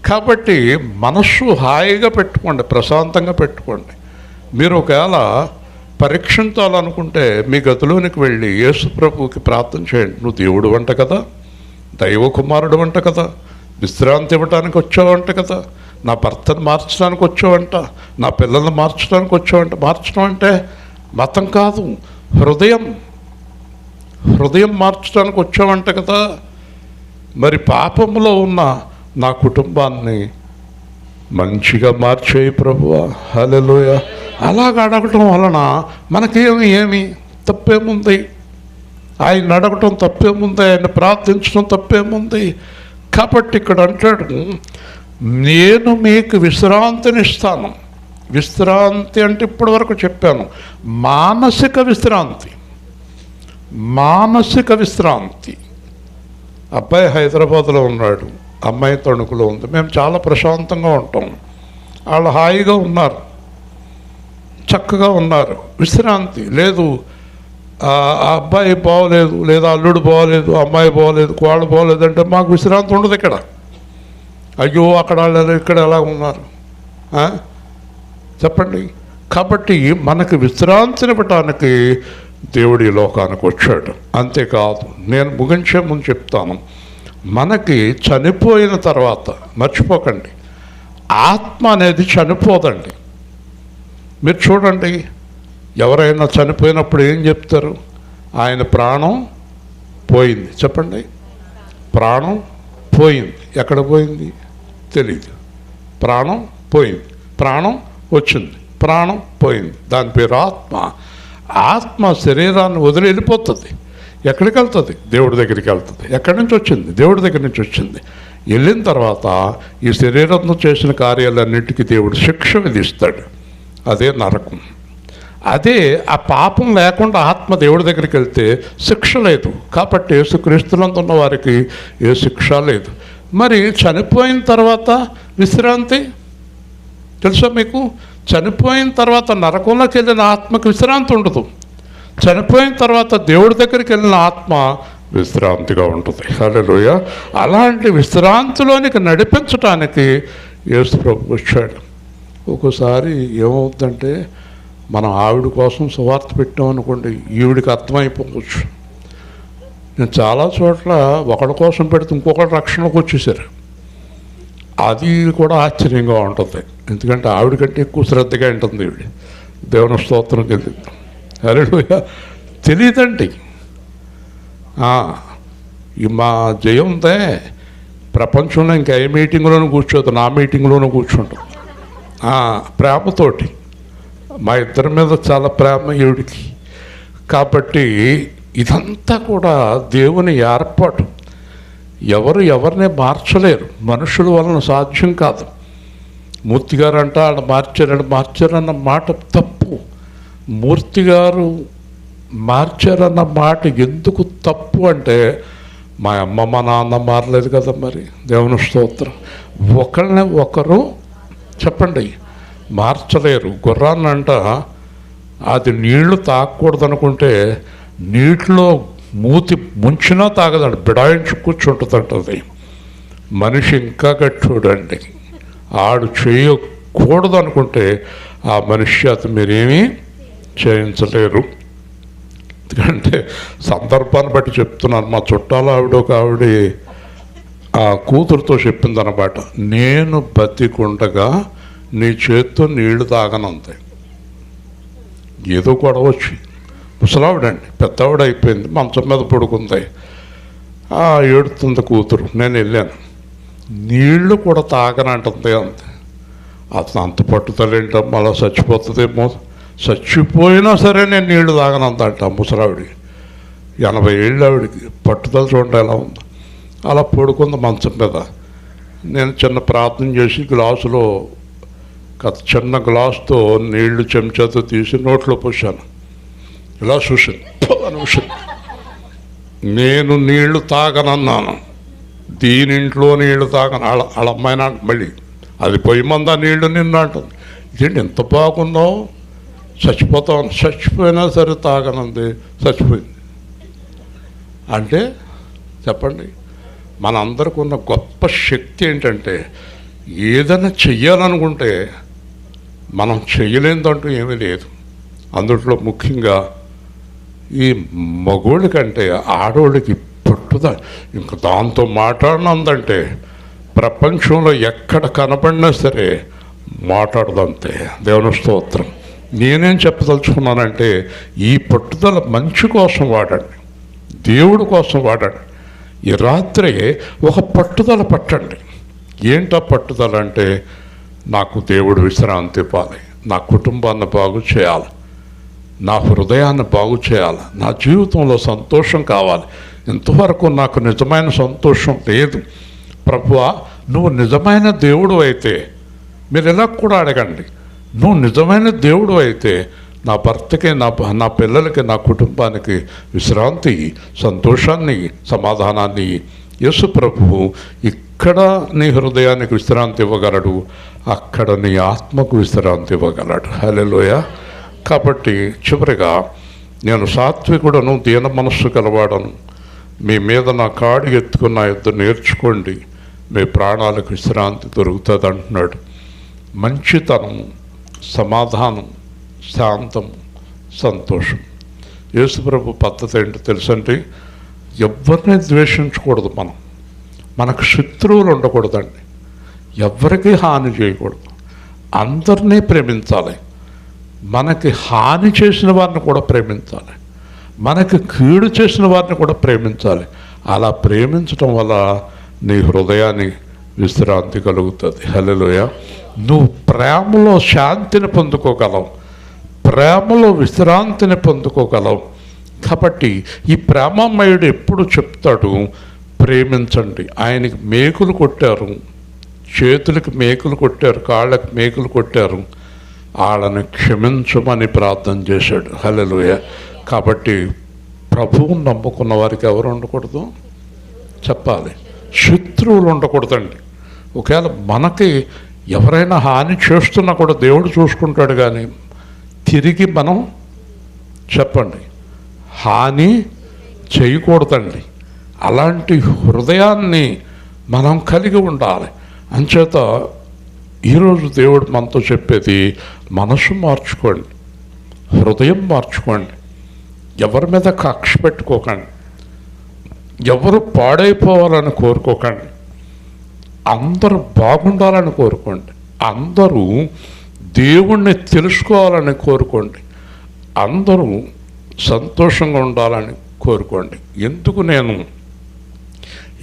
కాబట్టి మనస్సు హాయిగా పెట్టుకోండి, ప్రశాంతంగా పెట్టుకోండి. మీరు ఒకవేళ పరీక్షించాలనుకుంటే మీ గదిలోనికి వెళ్ళి యేసు ప్రభువుకి ప్రార్థన చేయండి. నువ్వు దేవుడు వంట కదా, దైవ కుమారుడు వంట కదా, విశ్రాంతి ఇవ్వడానికి వచ్చావంట కదా, నా భర్తను మార్చడానికి వచ్చావంట, నా పిల్లల్ని మార్చడానికి వచ్చావంట. మార్చడం అంటే మతం కాదు, హృదయం మార్చడానికి వచ్చావంట కదా. మరి పాపంలో ఉన్న నా కుటుంబాన్ని మంచిగా మార్చేయి ప్రభువా, హల్లెలూయా. అలాగ అడగటం వలన మనకేమి తప్పేముంది? ఆయన అడగటం తప్పేముంది? ఆయన ప్రార్థించడం తప్పేముంది? కాబట్టి ఇక్కడ అంటాడు, నేను మీకు విశ్రాంతినిస్తాను. విశ్రాంతి అంటే ఇప్పటి వరకు చెప్పాను, మానసిక విశ్రాంతి. అబ్బాయి హైదరాబాద్లో ఉన్నాడు, అమ్మాయి తణుకులో ఉంది. మేము చాలా ప్రశాంతంగా ఉంటాం, వాళ్ళు హాయిగా ఉన్నారు, చక్కగా ఉన్నారు. విశ్రాంతి లేదు. ఆ అబ్బాయి బాగోలేదు, లేదా అల్లుడు బాగోలేదు, అమ్మాయి బాగోలేదు, కోళ్ళు బాగోలేదు అంటే మాకు విశ్రాంతి ఉండదు ఇక్కడ. అయ్యో అక్కడ ఇక్కడ ఎలా ఉన్నారు చెప్పండి. కాబట్టి మనకు విశ్రాంతినివ్వటానికి దేవుడు ఈ లోకానికి వచ్చాడు. అంతేకాదు, నేను ముగించే ముందు చెప్తాను, మనకి చనిపోయిన తర్వాత మర్చిపోకండి, ఆత్మ అనేది చనిపోదండి. మీరు చూడండి, ఎవరైనా చనిపోయినప్పుడు ఏం చెప్తారు? ఆయన ప్రాణం పోయింది చెప్పండి. ప్రాణం పోయింది. ఎక్కడ పోయింది తెలీదు. ప్రాణం పోయింది, ప్రాణం వచ్చింది, ప్రాణం పోయింది. దాని పేరు ఆత్మ. ఆత్మ శరీరాన్ని వదిలి వెళ్ళిపోతుంది. ఎక్కడికి వెళ్తుంది? దేవుడి దగ్గరికి వెళ్తుంది. ఎక్కడి నుంచి వచ్చింది? దేవుడి దగ్గర నుంచి వచ్చింది. వెళ్ళిన తర్వాత ఈ శరీరంతో చేసిన కార్యాలన్నింటికీ దేవుడు శిక్ష విధిస్తాడు. అదే నరకం. అదే ఆ పాపం లేకుండా ఆత్మ దేవుడి దగ్గరికి వెళ్తే శిక్ష లేదు. కాబట్టి యేసుక్రీస్తునందు ఉన్న వారికి ఏ శిక్ష లేదు. మరి చనిపోయిన తర్వాత విశ్రాంతి తెలుసా మీకు? చనిపోయిన తర్వాత నరకంలోకి వెళ్ళిన ఆత్మకి విశ్రాంతి ఉండదు. చనిపోయిన తర్వాత దేవుడి దగ్గరికి వెళ్ళిన ఆత్మ విశ్రాంతిగా ఉంటుంది. హల్లెలూయా. అలాంటి విశ్రాంతిలోనికి నడిపించడానికి యేసు ప్రభు వచ్చాడు. ఒక్కోసారి ఏమవుతుందంటే, మనం ఆవిడ కోసం సువార్త పెట్టామనుకోండి, ఈవిడికి అర్థమైపోవచ్చు. నేను చాలా చోట్ల ఒకడి కోసం పెడితే ఇంకొకటి రక్షణకు వచ్చేసారు. అది కూడా ఆశ్చర్యంగా ఉంటుంది. ఎందుకంటే ఆవిడ కంటే ఎక్కువ శ్రద్ధగా ఉంటుంది ఈవిడ. దేవుని స్తోత్రం తెలియదు. హల్లెలూయా. తెలియదండి. ఈ మా జయం ఉందే, ప్రపంచంలో ఇంకా ఏ మీటింగ్లోనూ కూర్చోదు, నా మీటింగ్లోనూ కూర్చుంటుంది. ప్రేమతోటి, మా ఇద్దరి మీద చాలా ప్రేమ ఈవిడికి. కాబట్టి ఇదంతా కూడా దేవుని ఏర్పాటు. ఎవరిని మార్చలేరు, మనుషుల వలన సాధ్యం కాదు. మూర్తిగారు అంట ఆడ మార్చారన్న మాట తప్పు. మూర్తిగారు మార్చారన్న మాట ఎందుకు తప్పు అంటే, మా అమ్మ మా నాన్న మారలేదు కదా. మరి దేవుని స్తోత్రం. ఒకరిని ఒకరు చెప్పండి మార్చలేరు. గుర్రాన్నంట అది నీళ్లు తాగకూడదు అనుకుంటే నీటిలో మూతి ముంచినా తాగదండి, బిడాయించి కూర్చుంటుందంటది. మనిషి ఇంకా గట్టోడండి. ఆడు చేయకూడదు అనుకుంటే ఆ మనిషి అతను మీరేమీ చేయించలేరు. ఎందుకంటే సందర్భాన్ని బట్టి చెప్తున్నాను. మా చుట్టాలు ఆవిడ ఆ కూతురుతో చెప్పిందన్నమాట, నేను బతికుండగా నీ చేత్తో నీళ్లు తాగనంతే. ఏదో గొడవ వచ్చి ముసలావిడండి, పెద్దవాడు అయిపోయింది, మంచం మీద పడుకుంది. ఏడుతుంది కూతురు. నేను వెళ్ళాను. నీళ్లు కూడా తాగనంటుంది అంతే. అతను అంత పట్టుదల ఏంటమ్మా, అలా చచ్చిపోతుందేమో, చచ్చిపోయినా సరే నేను నీళ్లు తాగనందంట ముసలావిడికి. 80 ఏళ్ళు ఆవిడికి. పట్టుదల చూడండి ఎలా ఉంది. అలా పడుకుంది మంచం మీద. నేను చిన్న ప్రార్థన చేసి గ్లాసులో చిన్న గ్లాసుతో నీళ్లు చెంచాతో తీసి నోట్లో పోసాను. ఇలా చూసాను. నేను నీళ్లు తాగనన్నాను, దీనింట్లో నీళ్లు తాగను. వాళ్ళ అమ్మాయిన మళ్ళీ అది పొయ్యి మంది ఆ నీళ్లు నిన్ను అంటుంది. ఇదేంటి ఎంత బాగున్నావు, చచ్చిపోతాను. చచ్చిపోయినా సరే తాగనంది, చచ్చిపోయింది. అంటే చెప్పండి, మనందరికీ ఉన్న గొప్ప శక్తి ఏంటంటే ఏదైనా చెయ్యాలనుకుంటే మనం చెయ్యలేదంటూ ఏమీ లేదు. అందులో ముఖ్యంగా ఈ మగోళ్ళ కంటే ఆడోళ్ళకి పట్టుదల. ఇంకా దాంతో మాట్లాడినందంటే ప్రపంచంలో ఎక్కడ కనపడినా సరే మాట్లాడదంతే. దేవుని స్తోత్రం. నేనేం చెప్పదలుచుకున్నానంటే ఈ పట్టుదల మంచి కోసం వాడండి, దేవుడి కోసం వాడండి. ఈ రాత్రి ఒక పట్టుదల పట్టండి. ఏంటో పట్టుదల అంటే, నాకు దేవుడు విశ్రాంతి ఇవ్వాలి, నా కుటుంబాన్ని బాగు చేయాలి, నా హృదయాన్ని బాగు చేయాలి, నా జీవితంలో సంతోషం కావాలి. ఇంతవరకు నాకు నిజమైన సంతోషం లేదు ప్రభువా, నువ్వు నిజమైన దేవుడు అయితే, మీరు ఇలా కూడా అడగండి, నువ్వు నిజమైన దేవుడు అయితే నా భర్తకి, నా పిల్లలకి, నా కుటుంబానికి విశ్రాంతి, సంతోషాన్ని, సమాధానాన్ని యేసు ప్రభువు ఇక్కడ నీ హృదయానికి విశ్రాంతి ఇవ్వగలడు, అక్కడ నీ ఆత్మకు విశ్రాంతి ఇవ్వగలడు. హల్లెలూయా. కాబట్టి చివరిగా, నేను సాత్వికుడను, దీన మనస్సు కలవాడను, మీ మీద నా కాడి ఎత్తుకున్న యుద్ధ నేర్చుకోండి, మీ ప్రాణాలకు విశ్రాంతి దొరుకుతుంది అంటున్నాడు. మంచితనం, సమాధానం, శాంతం, సంతోషం. యేసుప్రభు పద్ధతి ఏంటో తెలుసండి, ఎవరిని ద్వేషించకూడదు. మనకు శత్రువులు ఉండకూడదండి, ఎవరికి హాని చేయకూడదు, అందరినీ ప్రేమించాలి. మనకి హాని చేసిన వారిని కూడా ప్రేమించాలి, మనకి కీడు చేసిన వారిని కూడా ప్రేమించాలి. అలా ప్రేమించడం వల్ల నీ హృదయాన్ని విశ్రాంతి కలుగుతుంది. హల్లెలూయా. నువ్వు ప్రేమలో శాంతిని పొందుకోగలవు, ప్రేమలో విశ్రాంతిని పొందుకోగలవు. కాబట్టి ఈ ప్రేమమయుడు ఎప్పుడు చెప్తాడు, ప్రేమించండి. ఆయనకి మేకులు కొట్టారు, చేతులకి మేకులు కొట్టారు, కాళ్ళకి మేకులు కొట్టారు, వాళ్ళని క్షమించమని ప్రార్థన చేశాడు. హల్లెలూయా. కాబట్టి ప్రభువుని నమ్ముకున్న వారికి ఎవరు ఉండకూడదు చెప్పాలి, శత్రువులు ఉండకూడదండి. ఒకవేళ మనకి ఎవరైనా హాని చేస్తున్నా కూడా దేవుడు చూసుకుంటాడు, కానీ తిరిగి మనం చెప్పండి హాని చేయకూడదండి. అలాంటి హృదయాన్ని మనం కలిగి ఉండాలి. అంచేత ఈరోజు దేవుడు మనతో చెప్పేది, మనసు మార్చుకోండి, హృదయం మార్చుకోండి, ఎవరి మీద కక్ష పెట్టుకోకండి, ఎవరు పాడైపోవాలని కోరుకోకండి, అందరూ బాగుండాలని కోరుకోండి, అందరూ దేవుణ్ణి తెలుసుకోవాలని కోరుకోండి, అందరూ సంతోషంగా ఉండాలని కోరుకోండి. ఎందుకు నేను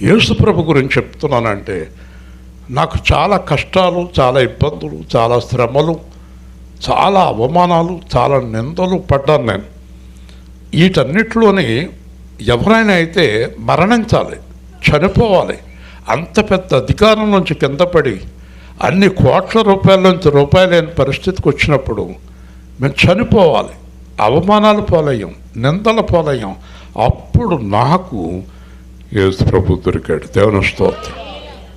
యేసుప్రభు గురించి చెప్తున్నానంటే, నాకు చాలా కష్టాలు, చాలా ఇబ్బందులు, చాలా శ్రమలు, చాలా అవమానాలు, చాలా నిందలు పడ్డాను నేను. వీటన్నిటిలోని ఎవరైనా అయితే మరణించాలి, చనిపోవాలి, అంత పెద్ద అధికారం నుంచి కింద పడి అన్ని కోట్ల రూపాయల నుంచి రూపాయలు లేని పరిస్థితికి వచ్చినప్పుడు మేము చనిపోవాలి, అవమానాల పాలయ్యాం, నిందల పాలయ్యాం. అప్పుడు నాకు యేసు ప్రభు దొరికాడు. దేవుని స్తోత్రం.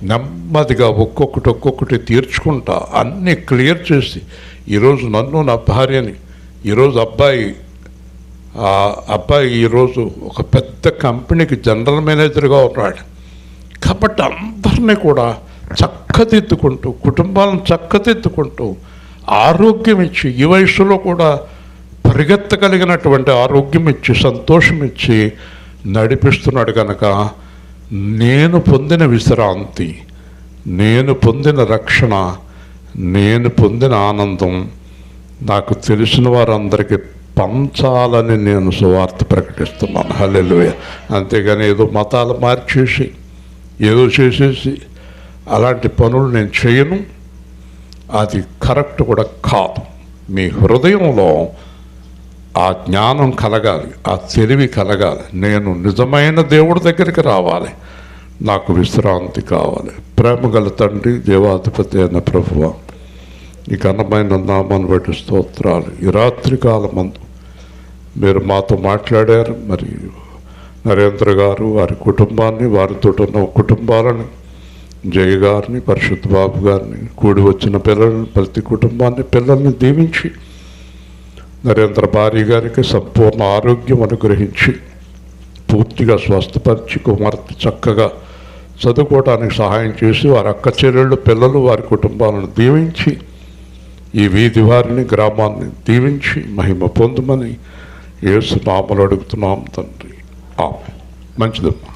నెమ్మదిగా ఒక్కొక్కటి తీర్చుకుంటా, అన్నీ క్లియర్ చేసి, ఈరోజు నన్ను, నా భార్యని, ఈరోజు అబ్బాయి ఈరోజు ఒక పెద్ద కంపెనీకి జనరల్ మేనేజర్గా ఉన్నాడు. కాబట్టి అందరినీ కూడా చక్కదిద్దుకుంటూ, కుటుంబాలను చక్కదిద్దుకుంటూ, ఆరోగ్యం ఇచ్చి, ఈ వయసులో కూడా పరిగెత్తగలిగినటువంటి ఆరోగ్యం ఇచ్చి, సంతోషం ఇచ్చి నడిపిస్తున్నాడు. కనుక నేను పొందిన విశ్రాంతి, నేను పొందిన రక్షణ, నేను పొందిన ఆనందం నాకు తెలిసిన వారందరికీ పంచాలని నేను సువార్త ప్రకటిస్తున్నాను. హల్లెలూయా. అంతేగాని ఏదో మతాలు మార్చేసి ఏదో చేసేసి అలాంటి పనులు నేను చేయను. అది కరెక్ట్ కూడా కాదు. మీ హృదయంలో ఆ జ్ఞానం కలగాలి, ఆ తెలివి కలగాలి. నేను నిజమైన దేవుడి దగ్గరికి రావాలి, నాకు విశ్రాంతి కావాలి. ప్రేమగల తండ్రి, దేవాధిపతి అయిన ప్రభువా, ఈ ఘనమైన నామాన్ని బట్టి స్తోత్రాలు. ఈ రాత్రికాలమందు మీరు మాతో మాట్లాడారు. మరి నరేంద్ర గారు, వారి కుటుంబాన్ని, వారితో ఉన్న కుటుంబాలను, జయ గారిని, పరిశుద్ధ బాబు గారిని, కూడి వచ్చిన పిల్లల్ని, ప్రతి కుటుంబాన్ని, పిల్లల్ని దీవించి, నరేంద్ర భార్య గారికి సంపూర్ణ ఆరోగ్యం అనుగ్రహించి పూర్తిగా స్వస్థపరిచి కుమార్తె చక్కగా చదువుకోవడానికి సహాయం చేసి వారి అక్క చెల్లెళ్ళు, పిల్లలు, వారి కుటుంబాలను దీవించి ఈ వీధి వారిని, గ్రామాన్ని దీవించి మహిమ పొందమని యేసు నామములో అడుగుతున్నాం తండ్రి. ఆమేన్. మంచిదమ్మా.